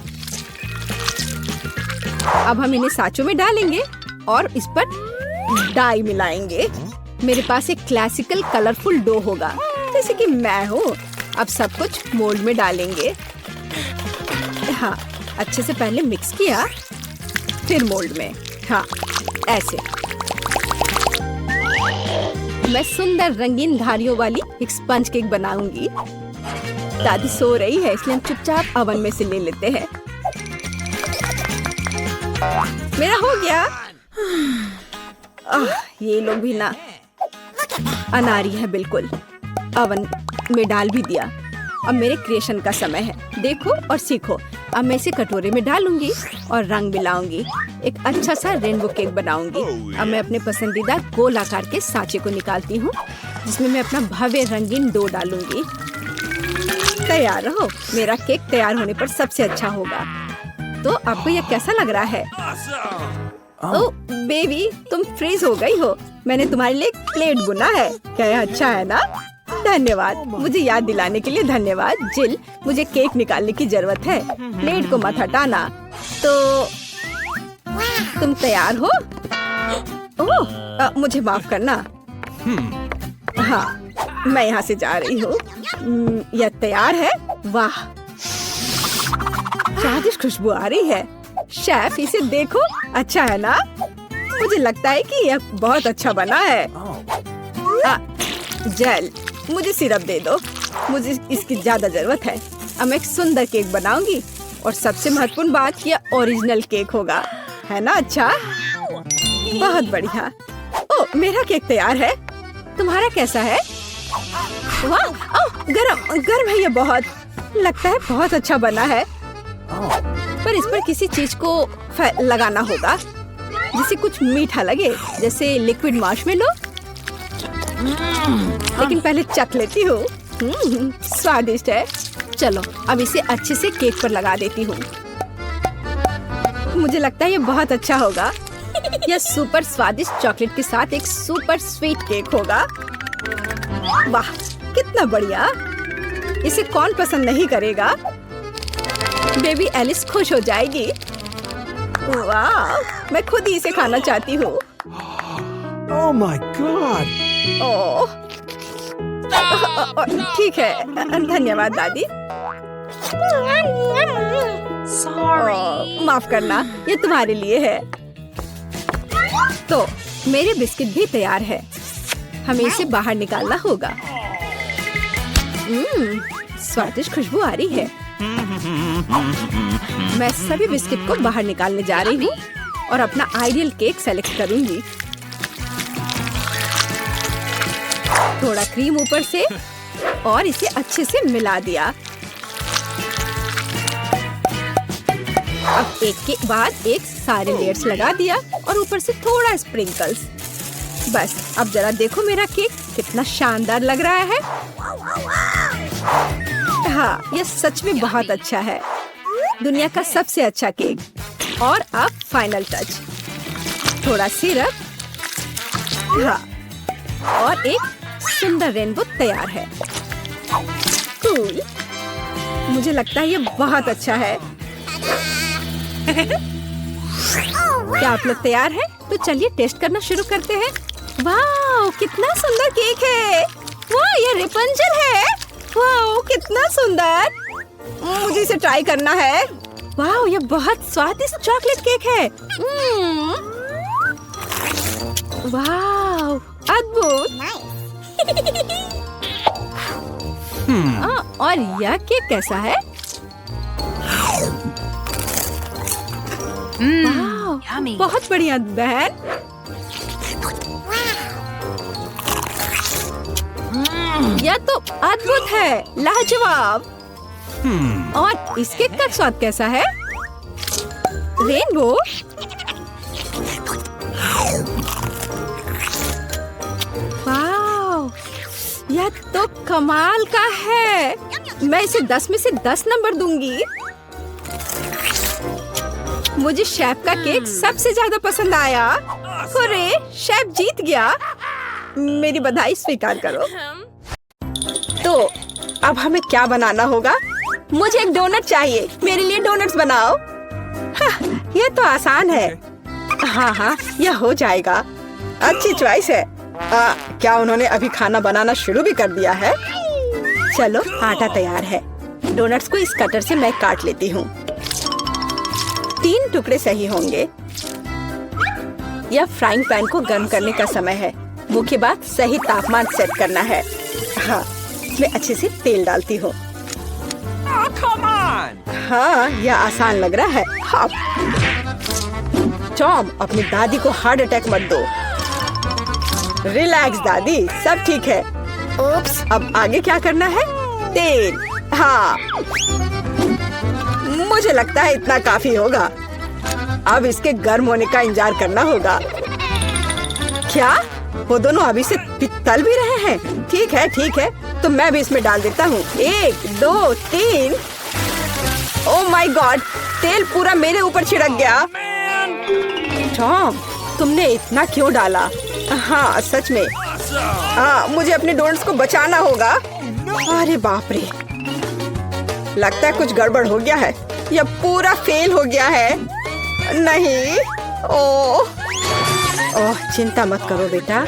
अब हम इन्हें साँचों में डालेंगे और इस पर डाई मिलाएंगे। मेरे पास एक क्लासिकल कलरफुल डो होगा, जैसे कि मैं हूँ। अब सब कुछ मोल्ड में डालेंगे। हाँ, अच्छे से पहले मिक्स किया, फिर मोल्ड में। हाँ, ऐसे। मैं सुंदर रंगीन धारियों वाली एक स्पंज केक बनाऊंगी। दादी सो रही है, इसलिए हम चुपचाप ओवन में से ले लेते हैं। मेरा हो गया। ये लोग भी ना अनारी है बिल्कुल। ओवन में डाल भी दिया। अब मेरे क्रिएशन का समय है, देखो और सीखो। अब मैं इसे कटोरे में डालूंगी और रंग मिलाऊंगी। एक अच्छा सा रेनबो केक बनाऊंगी। अब मैं अपने पसंदीदा गोल आकार के सांचे को निकालती हूँ, जिसमें मैं अपना भव्य रंगीन डो डालूंगी। तैयार रहो, मेरा केक तैयार होने पर सबसे अच्छा होगा। तो आपको ये कैसा लग रहा है? ओह बेबी, तुम फ्रीज हो गई हो। मैंने तुम्हारे लिए एक प्लेट बुना है। क्या यह अच्छा है ना? धन्यवाद, मुझे याद दिलाने के लिए धन्यवाद। जिल, मुझे केक निकालने की जरूरत है। प्लेट को मत हटाना। तो तुम तैयार हो? ओह, मुझे माफ करना। हाँ, मैं यहाँ से जा रही हूँ। यह तैयार है। वाह, स्वादिष्ट खुशबू आ रही है। शेफ, इसे देखो, अच्छा है ना? मुझे लगता है कि यह बहुत अच्छा बना है। जेल, मुझे सिरप दे दो। मुझे इसकी ज्यादा जरूरत है। अब मैं एक सुंदर केक बनाऊंगी और सबसे महत्वपूर्ण बात, यह ओरिजिनल केक होगा, है ना? अच्छा, बहुत बढ़िया। ओह, मेरा केक तैयार है। तुम्हारा कैसा है? वाह, ओह, गरम गरम है। ये बहुत लगता है बहुत अच्छा बना है। पर इस पर किसी चीज को लगाना होगा जिससे कुछ मीठा लगे, जैसे लिक्विड मार्शमेलो। लेकिन पहले चख लेती हूँ। स्वादिष्ट है। चलो, अब इसे अच्छे से केक पर लगा देती हूँ। मुझे लगता है ये बहुत अच्छा होगा। यह सुपर स्वादिष्ट चॉकलेट के साथ एक सुपर स्वीट केक होगा। वाह, कितना बढ़िया। इसे कौन पसंद नहीं करेगा? बेबी एलिस खुश हो जाएगी। वाह, मैं खुद ही इसे खाना चाहती हूँ।
Oh my God!
ओह, ठीक है, धन्यवाद दादी। माफ करना, ये तुम्हारे लिए है। तो मेरे बिस्किट भी तैयार है। हमें इसे बाहर निकालना होगा। स्वादिष्ट खुशबू आ रही है। मैं सभी बिस्किट को बाहर निकालने जा रही हूँ और अपना आइडियल केक सेलेक्ट करूंगी। थोड़ा क्रीम ऊपर से और इसे अच्छे से मिला दिया। अब एक के बाद एक सारे लेयर्स लगा दिया और ऊपर से थोड़ा स्प्रिंकल्स। बस, अब जरा देखो मेरा केक कितना शानदार लग रहा है। हाँ, यह सच में बहुत अच्छा है। दुनिया का सबसे अच्छा केक। और अब फाइनल टच, थोड़ा सिरप। हाँ, और एक सुंदर रेनबो तैयार है। कूल। मुझे लगता है ये बहुत अच्छा है। क्या आप लोग तैयार हैं? तो चलिए टेस्ट करना शुरू करते हैं। वाह, कितना सुंदर केक है। वाह, ये रेपंजल है। वाह, कितना सुंदर। मुझे इसे ट्राई करना है। वाह, ये बहुत स्वादिष्ट चॉकलेट केक है। वाह, अद्भुत। और यह केक कैसा है? बहुत बढ़िया बहन। यह तो अद्भुत है, लाजवाब। और इस केक का स्वाद कैसा है? रेनबो। वाह, यह तो कमाल का है। मैं इसे 10 में से 10 नंबर दूंगी। मुझे शेफ का केक सबसे ज्यादा पसंद आया। अरे, शेफ जीत गया। मेरी बधाई स्वीकार करो। तो अब हमें क्या बनाना होगा? मुझे एक डोनट चाहिए। मेरे लिए डोनट्स बनाओ। हाँ, यह तो आसान है। हाँ, यह हो जाएगा। अच्छी चॉइस है। क्या उन्होंने अभी खाना बनाना शुरू भी कर दिया है? चलो, आटा तैयार है। डोनट्स को इस कटर से मैं काट लेती हूँ। 3 टुकड़े सही होंगे। यह फ्राइंग पैन को गर्म करने का समय है। मुख्य बात, सही तापमान सेट करना है। हाँ, मैं अच्छे से तेल डालती हूँ। हाँ, यह आसान लग रहा है। हाँ। टॉम, अपनी दादी को हार्ट अटैक मत दो। रिलैक्स दादी, सब ठीक है। उप्स, अब आगे क्या करना है? तेल। हाँ, मुझे लगता है इतना काफी होगा। अब इसके गर्म होने का इंतजार करना होगा। क्या वो दोनों अभी से तल भी रहे हैं? ठीक है, तो मैं भी इसमें डाल देता हूँ। 1, 2, 3। ओह माय गॉड, तेल पूरा मेरे ऊपर छिड़क गया। टॉम, तुमने इतना क्यों डाला? हाँ सच में। हाँ, मुझे अपने डोनट्स को बचाना होगा। अरे बाप रे, लगता है कुछ गड़बड़ हो गया है। यह पूरा फेल हो गया है। नहीं, ओह चिंता मत करो बेटा।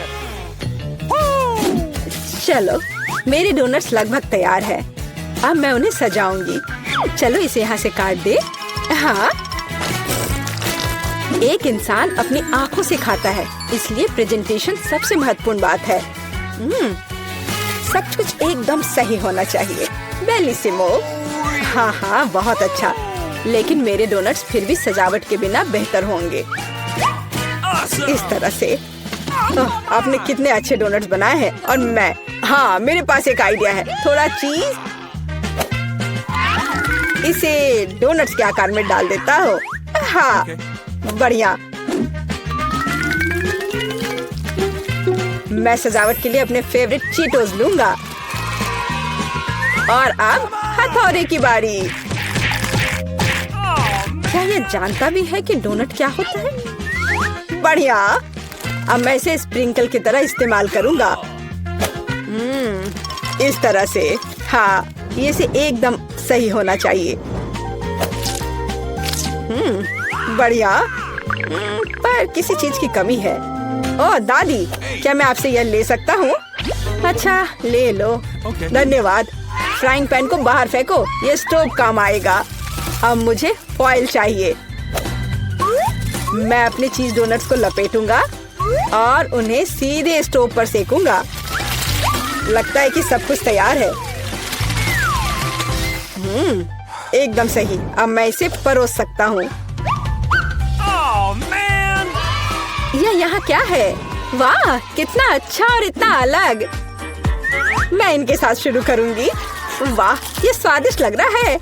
चलो, मेरे डोनट्स लगभग तैयार है। अब मैं उन्हें सजाऊंगी। चलो इसे यहाँ से काट दे। हाँ, एक इंसान अपनी आंखों से खाता है, इसलिए प्रेजेंटेशन सबसे महत्वपूर्ण बात है। सब कुछ एकदम सही होना चाहिए। बेलिसिमो। हाँ हाँ, बहुत अच्छा। लेकिन मेरे डोनट्स फिर भी सजावट के बिना बेहतर होंगे। इस तरह से। आपने कितने अच्छे डोनट्स बनाए हैं। और मैं, हाँ मेरे पास एक आइडिया है। थोड़ा चीज इसे डोनट्स के आकार में डाल देता हूँ। हाँ बढ़िया। मैं सजावट के लिए अपने फेवरेट चीटोस लूंगा। और अब हथौड़े की बारी। क्या ये जानता भी है कि डोनट क्या होता है? बढ़िया। अब मैं इसे स्प्रिंकल की तरह इस्तेमाल करूंगा। इस तरह से। हाँ, ये से एकदम सही होना चाहिए। बढ़िया। पर किसी चीज की कमी है। ओह दादी, क्या मैं आपसे यह ले सकता हूँ? अच्छा ले लो। धन्यवाद। फ्राइंग पैन को बाहर फेंको, ये स्टोव काम आएगा। अब मुझे फॉइल चाहिए। मैं अपने चीज डोनट्स को लपेटूंगा और उन्हें सीधे स्टोव पर सेकूंगा। लगता है कि सब कुछ तैयार है। एकदम सही। अब मैं इसे परोस सकता हूँ। यह यहाँ क्या है? वाह, कितना अच्छा और इतना अलग। मैं इनके साथ शुरू करूंगी। वाह, ये स्वादिष्ट लग रहा है।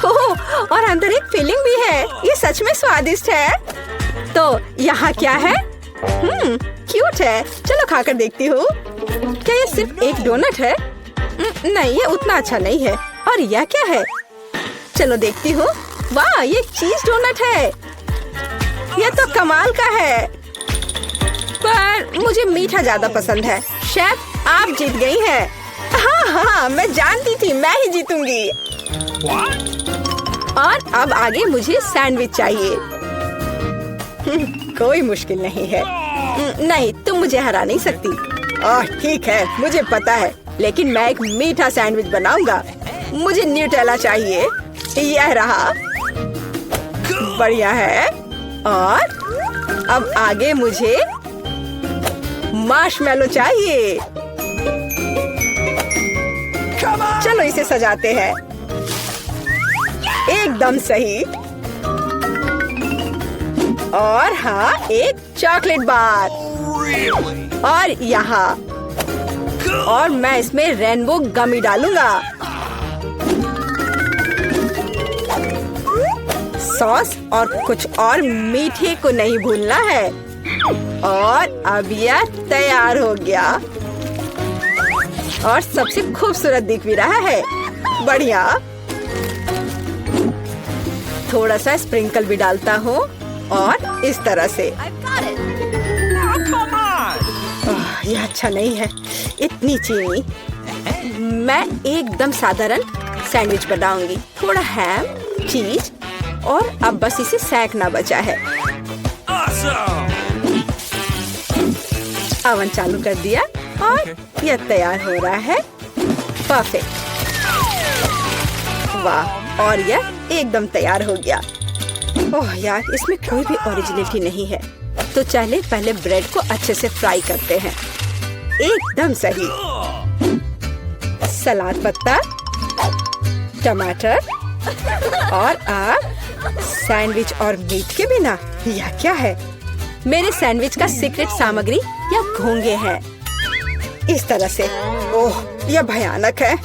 ओह, और अंदर एक फिलिंग भी है। ये सच में स्वादिष्ट है। तो यहाँ क्या है? क्यूट है। चलो खाकर देखती हूँ। क्या ये सिर्फ एक डोनट है? नहीं, ये उतना अच्छा नहीं है। और यह क्या है? चलो देखती हूँ। वाह, ये चीज डोनट है। यह तो कमाल का है। पर मुझे मीठा ज्यादा पसंद है। शेफ, आप जीत गई हैं। हाँ हाँ, मैं जानती थी मैं ही जीतूंगी। और अब आगे मुझे सैंडविच चाहिए। कोई मुश्किल नहीं है। नहीं, तुम मुझे हरा नहीं सकती। ठीक है, मुझे पता है। लेकिन मैं एक मीठा सैंडविच बनाऊंगा। मुझे न्यूटेला चाहिए। यह रहा। बढ़िया है। और अब आगे मुझे मार्शमैलो चाहिए। चलो इसे सजाते हैं। एकदम सही। और हाँ, एक चॉकलेट बार। और यहाँ। और मैं इसमें रेनबो गमी डालूंगा। सॉस और कुछ और मीठे को नहीं भूलना है। और अब यह तैयार हो गया। और सबसे खूबसूरत दिख भी रहा है। बढ़िया। थोड़ा सा स्प्रिंकल भी डालता हूँ। और इस तरह से। यह अच्छा नहीं है, इतनी चीनी। मैं एकदम साधारण सैंडविच बनाऊंगी। थोड़ा हैम, चीज और अब बस इसे सेकना बचा है। ओवन चालू कर दिया और यह तैयार हो रहा है। परफेक्ट। वाह, और यह एकदम तैयार हो गया। ओह यार, इसमें कोई भी ओरिजिनलिटी नहीं है। तो चले पहले ब्रेड को अच्छे से फ्राई करते हैं। एकदम सही। सलाद पत्ता, टमाटर और आप सैंडविच और मीट के बिना यह क्या है? मेरे सैंडविच का सीक्रेट सामग्री या घोंगे हैं। इस तरह से। ओह, यह भयानक है।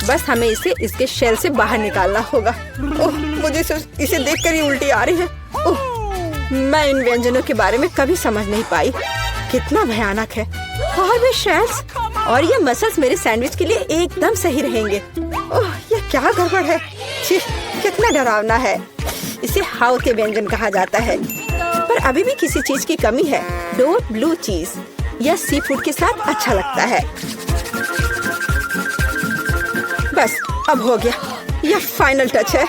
बस हमें इसे इसके शेल से बाहर निकालना होगा। ओह, मुझे इसे देखकर ही उल्टी आ रही है। ओह, मैं इन व्यंजनों के बारे में कभी समझ नहीं पाई। कितना भयानक है। और भी शेल्स और ये मसल्स मेरे सैंडविच के लिए एकदम सही रहेंगे। ओह, ये क्या गड़बड़ है। छी, कितना डरावना है। इसे हाउ के व्यंजन कहा जाता है, पर अभी भी किसी चीज की कमी है। डोर ब्लू चीज या सी फूड के साथ अच्छा लगता है। बस अब हो गया, यह फाइनल टच है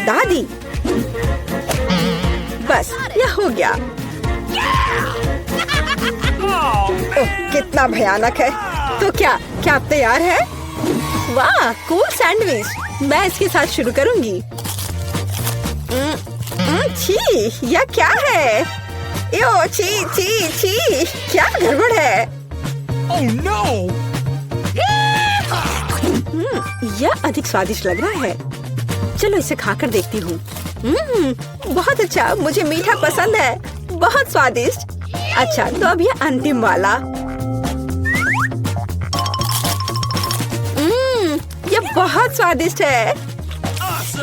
दादी। बस यह हो गया। ओह, कितना भयानक है। तो क्या आप तैयार है? वाह, कूल सैंडविच। मैं इसके साथ शुरू करूंगी। छी, यह क्या है? यो, छी छी छी, क्या गड़बड़ है?
Oh no!
यह अधिक स्वादिष्ट लग रहा है। चलो इसे खाकर देखती हूँ। बहुत अच्छा, मुझे मीठा पसंद है। बहुत स्वादिष्ट। अच्छा, तो अब यह अंतिम वाला। यह बहुत स्वादिष्ट है।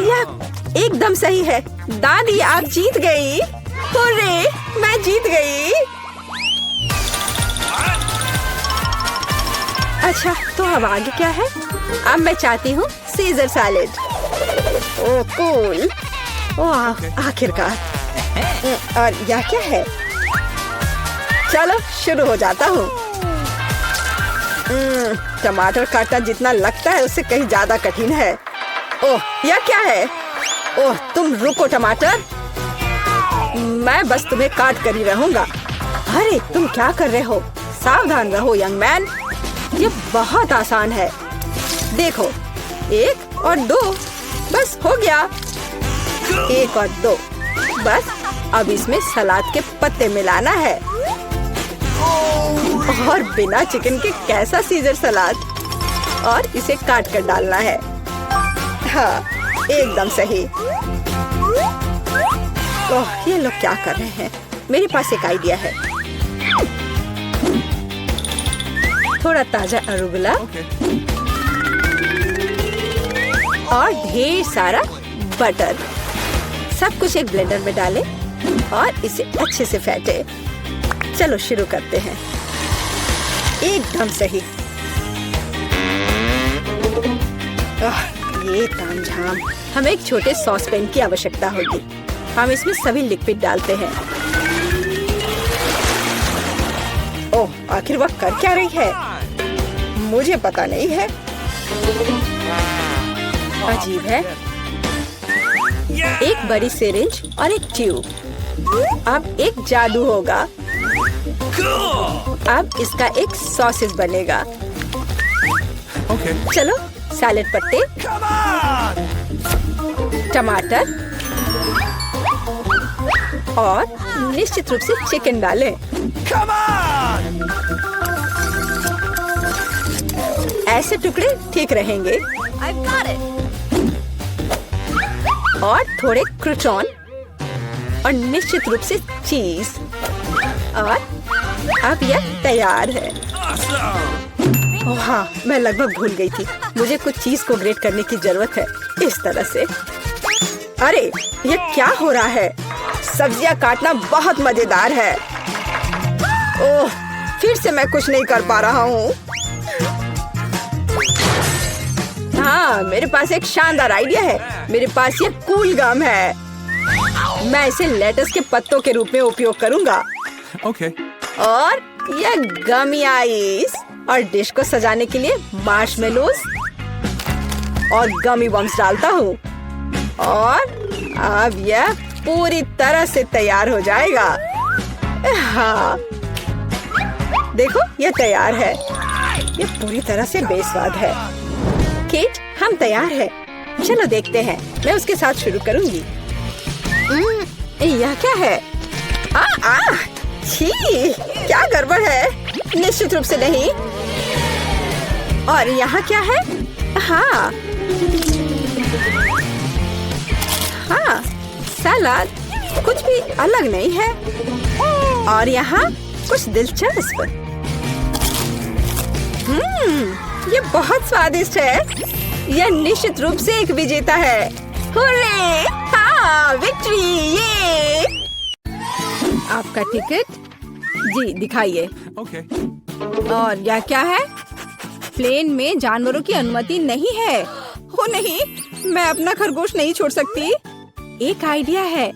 यह एकदम सही है। दादी, आप जीत गई। हुर्रे, मैं जीत गई। अच्छा, तो अब आगे क्या है? अब मैं चाहती हूँ सीजर सैलेड। ओह कूल। ओह, आखिरकार। और यह क्या है? चलो शुरू हो जाता हूँ। टमाटर काटना जितना लगता है उससे कहीं ज्यादा कठिन है। ओह, यह क्या है? ओह, तुम रुको टमाटर, मैं बस तुम्हें काट कर ही रहूंगा। अरे तुम क्या कर रहे हो? सावधान रहो यंग मैन। ये बहुत आसान है। देखो, 1 और 2, बस हो गया। 1 और 2, बस अब इसमें सलाद के पत्ते मिलाना है। और बिना चिकन के कैसा सीजर सलाद। और इसे काट कर डालना है। हाँ, एकदम सही। ओह, ये लोग क्या कर रहे हैं? मेरे पास एक आइडिया है। थोड़ा ताजा अरुगुला और ढेर सारा बटर। सब कुछ एक ब्लेंडर में डालें और इसे अच्छे से फेंटे। चलो शुरू करते हैं। एकदम सही। ये तामझाम। हमें एक छोटे सॉस पैन की आवश्यकता होगी। हम इसमें सभी लिक्विड डालते हैं। ओह, आखिर वह कर क्या रही है? मुझे पता नहीं है। अजीब है। एक बड़ी सिरिंज और एक ट्यूब। अब एक जादू होगा। अब इसका एक सॉसेज बनेगा। चलो, सैलेड पत्ते, टमाटर और निश्चित रूप से चिकन डालें। ऐसे टुकड़े ठीक रहेंगे। और थोड़े क्रूटॉन और निश्चित रूप से चीज। और अब यह तैयार है। ओह हाँ, मैं लगभग भूल गई थी। मुझे कुछ चीज को ग्रेट करने की जरूरत है। इस तरह से। अरे, ये क्या हो रहा है? सब्जियां काटना बहुत मजेदार है। ओह, फिर से मैं कुछ नहीं कर पा रहा हूँ। हाँ, मेरे पास एक शानदार आइडिया है। मेरे पास ये कूल गम है। मैं इसे लेटस के पत्तों के रूप में उपयोग करूंगा।
Okay.
और ये गमी आइस और डिश को सजाने के लिए मार्शमेलोज और गमी बम्स डालता हूँ। और अब यह पूरी तरह से तैयार हो जाएगा। हाँ, देखो, यह तैयार है। यह पूरी तरह से बेस्वाद है। केट, हम तैयार हैं। चलो देखते हैं। मैं उसके साथ शुरू करूंगी। यह क्या है? छी, क्या गड़बड़ है? निश्चित रूप से नहीं। और यहाँ क्या है? हाँ, सलाद कुछ भी अलग नहीं है। और यहाँ कुछ दिलचस्प। ये बहुत स्वादिष्ट है। यह निश्चित रूप से एक विजेता है। हुर्रे! हाँ, विक्ट्री! ये आपका टिकट जी दिखाइए।
Okay.
और यह क्या है? प्लेन में जानवरों की अनुमति नहीं है। हो नहीं, मैं अपना खरगोश नहीं छोड़ सकती। एक आइडिया है।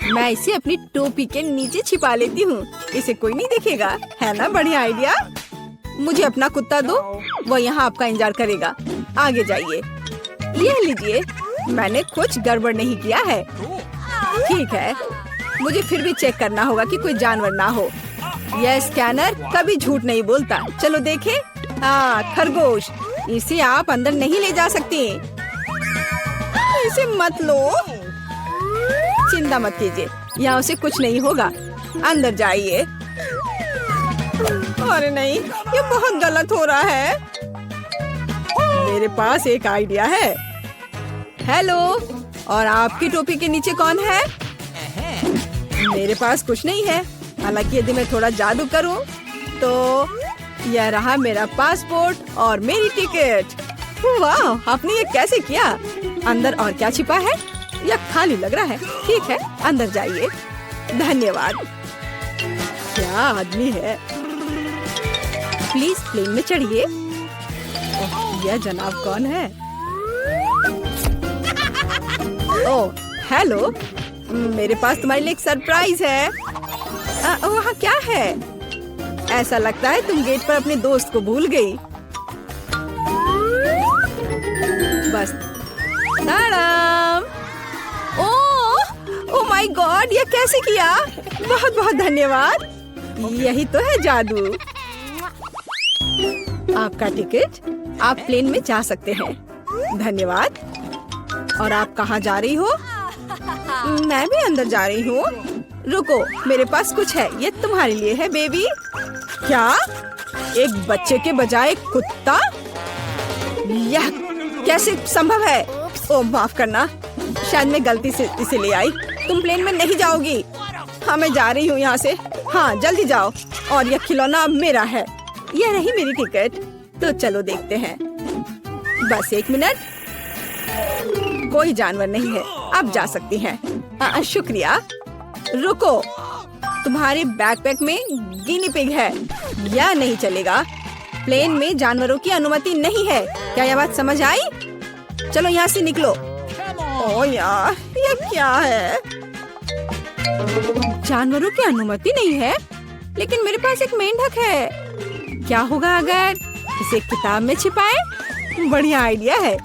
मैं इसे अपनी टोपी के नीचे छिपा लेती हूँ। इसे कोई नहीं देखेगा, है ना बढ़िया आइडिया? मुझे अपना कुत्ता दो, वो यहाँ आपका इंतजार करेगा। आगे जाइए। ये लीजिए, मैंने कुछ गड़बड़ नहीं किया है। ठीक है, मुझे फिर भी चेक करना होगा कि कोई जानवर ना हो। यह स्कैनर कभी झूठ नहीं बोलता। चलो देखें। हाँ, खरगोश। इसे आप अंदर नहीं ले जा सकती। इसे मत लो। चिंता मत कीजिए, यहाँ उसे कुछ नहीं होगा। अंदर जाइए। अरे नहीं, ये बहुत गलत हो रहा है। मेरे पास एक आइडिया है। हेलो, और आपकी टोपी के नीचे कौन है? मेरे पास कुछ नहीं है। हालांकि यदि मैं थोड़ा जादू करूं, तो यह रहा मेरा पासपोर्ट और मेरी टिकट। वाह, आपने ये कैसे किया? अंदर और क्या छिपा है? यह खाली लग रहा है। ठीक है, अंदर जाइए। धन्यवाद। क्या आदमी है। प्लीज प्लेन में चढ़िए। यह जनाब कौन है? ओह, हेलो। मेरे पास तुम्हारे लिए एक सरप्राइज है। वहाँ क्या है? ऐसा लगता है तुम गेट पर अपने दोस्त को भूल गई। बस। ताड़ाम। ओह माय गॉड, ये कैसे किया? बहुत बहुत धन्यवाद। यही तो है जादू। आपका टिकट, आप प्लेन में जा सकते हैं। धन्यवाद। और आप कहाँ जा रही हो? मैं भी अंदर जा रही हूँ। रुको, मेरे पास कुछ है। ये तुम्हारे लिए है बेबी। क्या? एक बच्चे के बजाय कुत्ता? यह कैसे संभव है? ओह माफ करना, शायद मैं गलती से इसे ले आई। तुम प्लेन में नहीं जाओगी। हाँ, मैं जा रही हूँ यहाँ से। हाँ, जल्दी जाओ। और यह खिलौना अब मेरा है। यह रही मेरी टिकट। तो चलो देखते हैं। बस एक मिनट। कोई जानवर नहीं है, आप जा सकती हैं। शुक्रिया। रुको, तुम्हारे बैकपैक में गिनी पिग है। यह नहीं चलेगा। प्लेन में जानवरों की अनुमति नहीं है। क्या यह बात समझ आई? चलो यहाँ से निकलो। ओह यार, ये क्या है? जानवरों की अनुमति नहीं है, लेकिन मेरे पास एक मेंढक है। क्या होगा अगर इसे किताब में छिपाए? बढ़िया आइडिया है।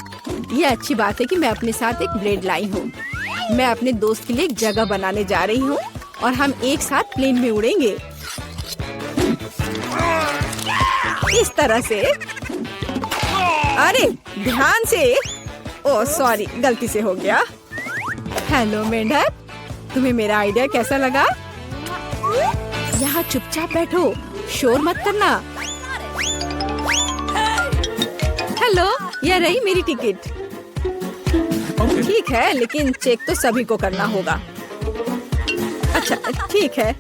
ये अच्छी बात है कि मैं अपने साथ एक ब्लेड लाई हूँ। मैं अपने दोस्त के लिए एक जगह बनाने जा रही हूँ और हम एक साथ प्लेन में उड़ेंगे। इस तरह से। अरे ध्यान से। ओह सॉरी, गलती से हो गया। हेलो मेंढक, तुम्हें मेरा आइडिया कैसा लगा? यहाँ चुपचाप बैठो, शोर मत करना। हेलो, यह रही मेरी टिकट। ठीक है, लेकिन चेक तो सभी को करना होगा। अच्छा ठीक है।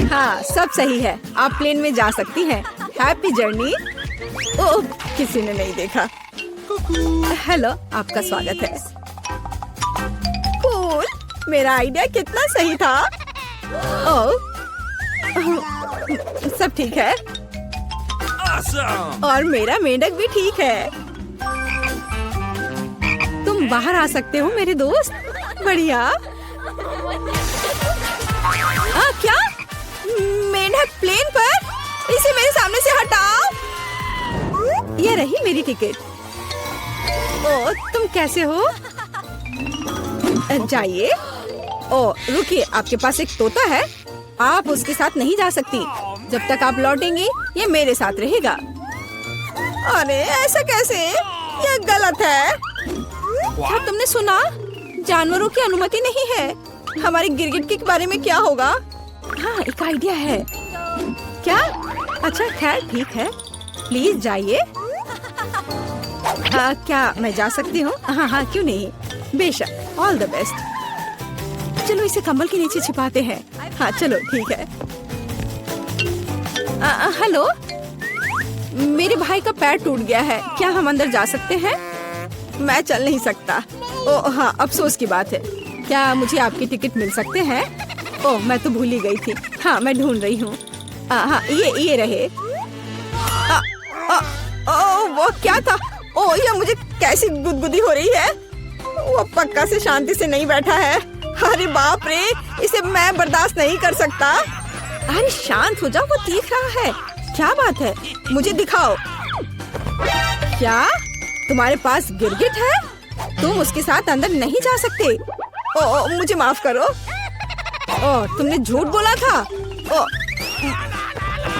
हाँ, सब सही है। आप प्लेन में जा सकती हैं। Happy journey. ओह, किसी ने नहीं देखा। हेलो, आपका स्वागत है। कूल, मेरा आइडिया कितना सही था। ओह, सब ठीक है। और मेरा मेंढक भी ठीक है। तुम बाहर आ सकते हो मेरे दोस्त। बढ़िया। क्या? मेंढक प्लेन पर? इसे मेरे सामने से हटाओ। ये रही मेरी टिकट। ओह, तुम कैसे हो? जाइए। ओह रुकिए, आपके पास एक तोता है। आप उसके साथ नहीं जा सकती। जब तक आप लौटेंगी, ये मेरे साथ रहेगा। अरे ऐसा कैसे? ये गलत है। क्या तुमने सुना? जानवरों की अनुमति नहीं है। हमारे गिरगिट के बारे में क्या होगा? हाँ, एक आइडिया है। क्या? अच्छा खैर ठीक है, प्लीज जाइए। क्या मैं जा सकती हूँ? हाँ हाँ, क्यों नहीं, बेशक। All the best. चलो इसे कंबल के नीचे छिपाते हैं। हाँ चलो ठीक है। हेलो, मेरे भाई का पैर टूट गया है। क्या हम अंदर जा सकते हैं? मैं चल नहीं सकता। ओह हाँ, अफसोस की बात है। क्या मुझे आपकी टिकट मिल सकते हैं? ओह, मैं तो भूल ही गई थी। हाँ, मैं ढूंढ रही हूँ। हाँ, ये रहे। ओह, वो क्या था? ओह, ये मुझे कैसी गुदगुदी हो रही है। वो पक्का से शांति से नहीं बैठा है। अरे बाप रे, इसे मैं बर्दाश्त नहीं कर सकता। अरे शांत हो जाओ, वो देख रहा है। क्या बात है, मुझे दिखाओ। क्या तुम्हारे पास गिरगिट है? तुम उसके साथ अंदर नहीं जा सकते। ओ, मुझे माफ करो। ओ, तुमने झूठ बोला था। ओ,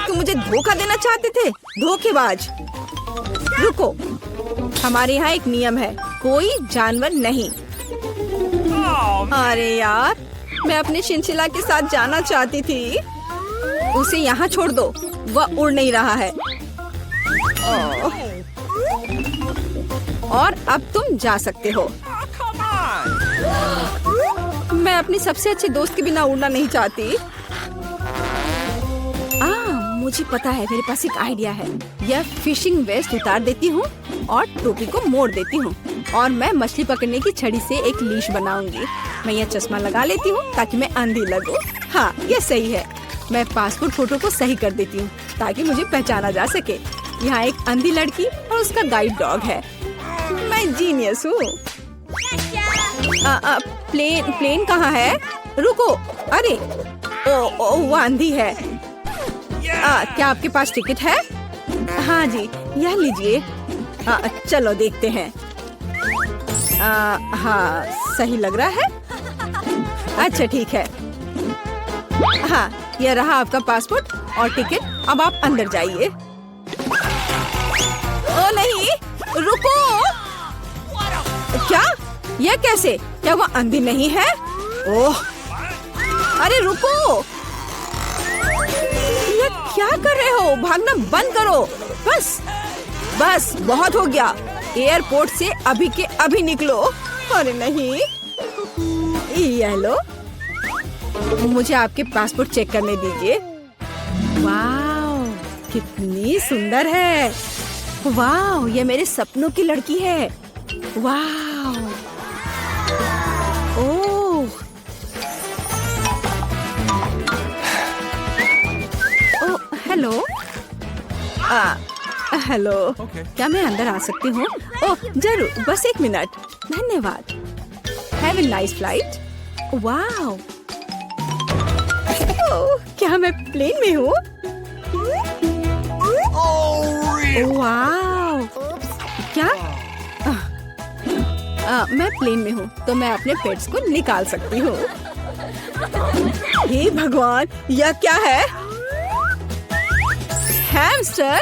तुम मुझे धोखा देना चाहते थे, धोखेबाज। रुको, हमारे यहाँ एक नियम है, कोई जानवर नहीं। अरे यार, मैं अपने चिंचिला के साथ जाना चाहती थी। उसे यहाँ छोड़ दो, वह उड़ नहीं रहा है। और अब तुम जा सकते हो। मैं अपनी सबसे अच्छे दोस्त के बिना उड़ना नहीं चाहती। मुझे पता है, मेरे पास एक आइडिया है। यह फिशिंग वेस्ट उतार देती हूँ और टोपी को मोड़ देती हूँ और मैं मछली पकड़ने की छड़ी से एक लीश बनाऊंगी। मैं यह चश्मा लगा लेती हूँ ताकि मैं अंधी लगूं। हाँ, यह सही है। मैं पासपोर्ट फोटो को सही कर देती हूँ ताकि मुझे पहचाना जा सके। यहाँ एक अंधी लड़की और उसका गाइड डॉग है। मैं जीनियस हूँ। प्लेन कहाँ है? रुको, अरे ओ, वो अंधी है। क्या आपके पास टिकट है? हाँ जी, यह लीजिए। चलो देखते हैं। हाँ, सही लग रहा है। अच्छा ठीक है। हाँ, यह रहा आपका पासपोर्ट और टिकट। अब आप अंदर जाइए। ओ नहीं, रुको। क्या? यह कैसे? क्या वो अंधी नहीं है? ओह, अरे रुको। ये क्या कर रहे हो? भागना बंद करो। बस बहुत हो गया। एयरपोर्ट से अभी के अभी निकलो। अरे नहीं, ये लो, मुझे आपके पासपोर्ट चेक करने दीजिए। वाह, कितनी सुंदर है। वाह, ये मेरे सपनों की लड़की है। वाह, ओह, हेलो। हेलो। क्या मैं अंदर आ सकती हूँ? ओह जरूर, बस एक मिनट। धन्यवाद। Have a nice flight. वाह, क्या मैं प्लेन में हूँ? वाह, क्या? मैं प्लेन में हूँ तो मैं अपने पेट्स को निकाल सकती हूँ। हे भगवान, यह क्या है? हैमस्टर?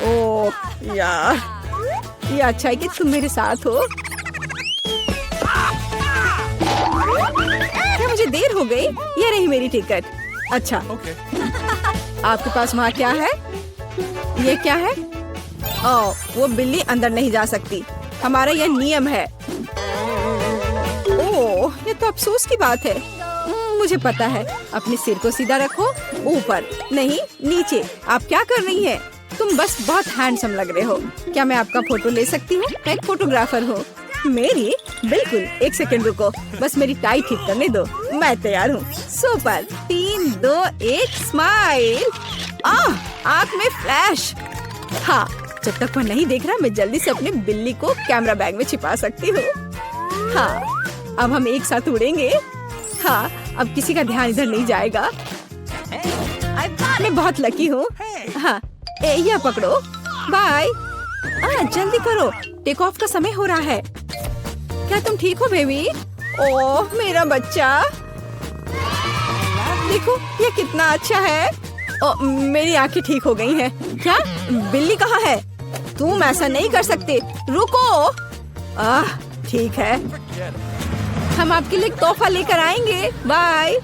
ओह यार, ये अच्छा है कि तुम मेरे साथ हो। क्या मुझे देर हो गई? ये रही मेरी टिकट। अच्छा, आपके पास वहाँ क्या है? ये क्या है? ओह, वो बिल्ली अंदर नहीं जा सकती। हमारा यह नियम है। ओह, ये तो अफसोस की बात है। मुझे पता है। अपने सिर को सीधा रखो, ऊपर नहीं नीचे। आप क्या कर रही हैं? तुम बस बहुत हैंडसम लग रहे हो। क्या मैं आपका फोटो ले सकती हूँ? मैं एक फोटोग्राफर हूँ। मेरी? बिल्कुल, एक सेकंड रुको, बस मेरी टाई ठीक करने दो। मैं तैयार हूँ। सुपर। 3, 2, 1, स्माइल। आँख में फ्लैश। हाँ, जब तक वो नहीं देख रहा, मैं जल्दी से अपने बिल्ली को कैमरा बैग में छिपा सकती हूँ। हाँ, अब हम एक साथ उड़ेंगे। हाँ, अब किसी का ध्यान इधर नहीं जाएगा। मैं बहुत लकी हूँ। हाँ, यह पकड़ो। बाय। जल्दी करो, टेक ऑफ का समय हो रहा है। क्या तुम ठीक हो बेबी? ओह मेरा बच्चा, देखो ये कितना अच्छा है। ओह, मेरी आंखें ठीक हो गई हैं। क्या? बिल्ली कहाँ है? तुम ऐसा नहीं कर सकते। रुको। ठीक है, हम आपके लिए तोहफा लेकर आएंगे। बाय।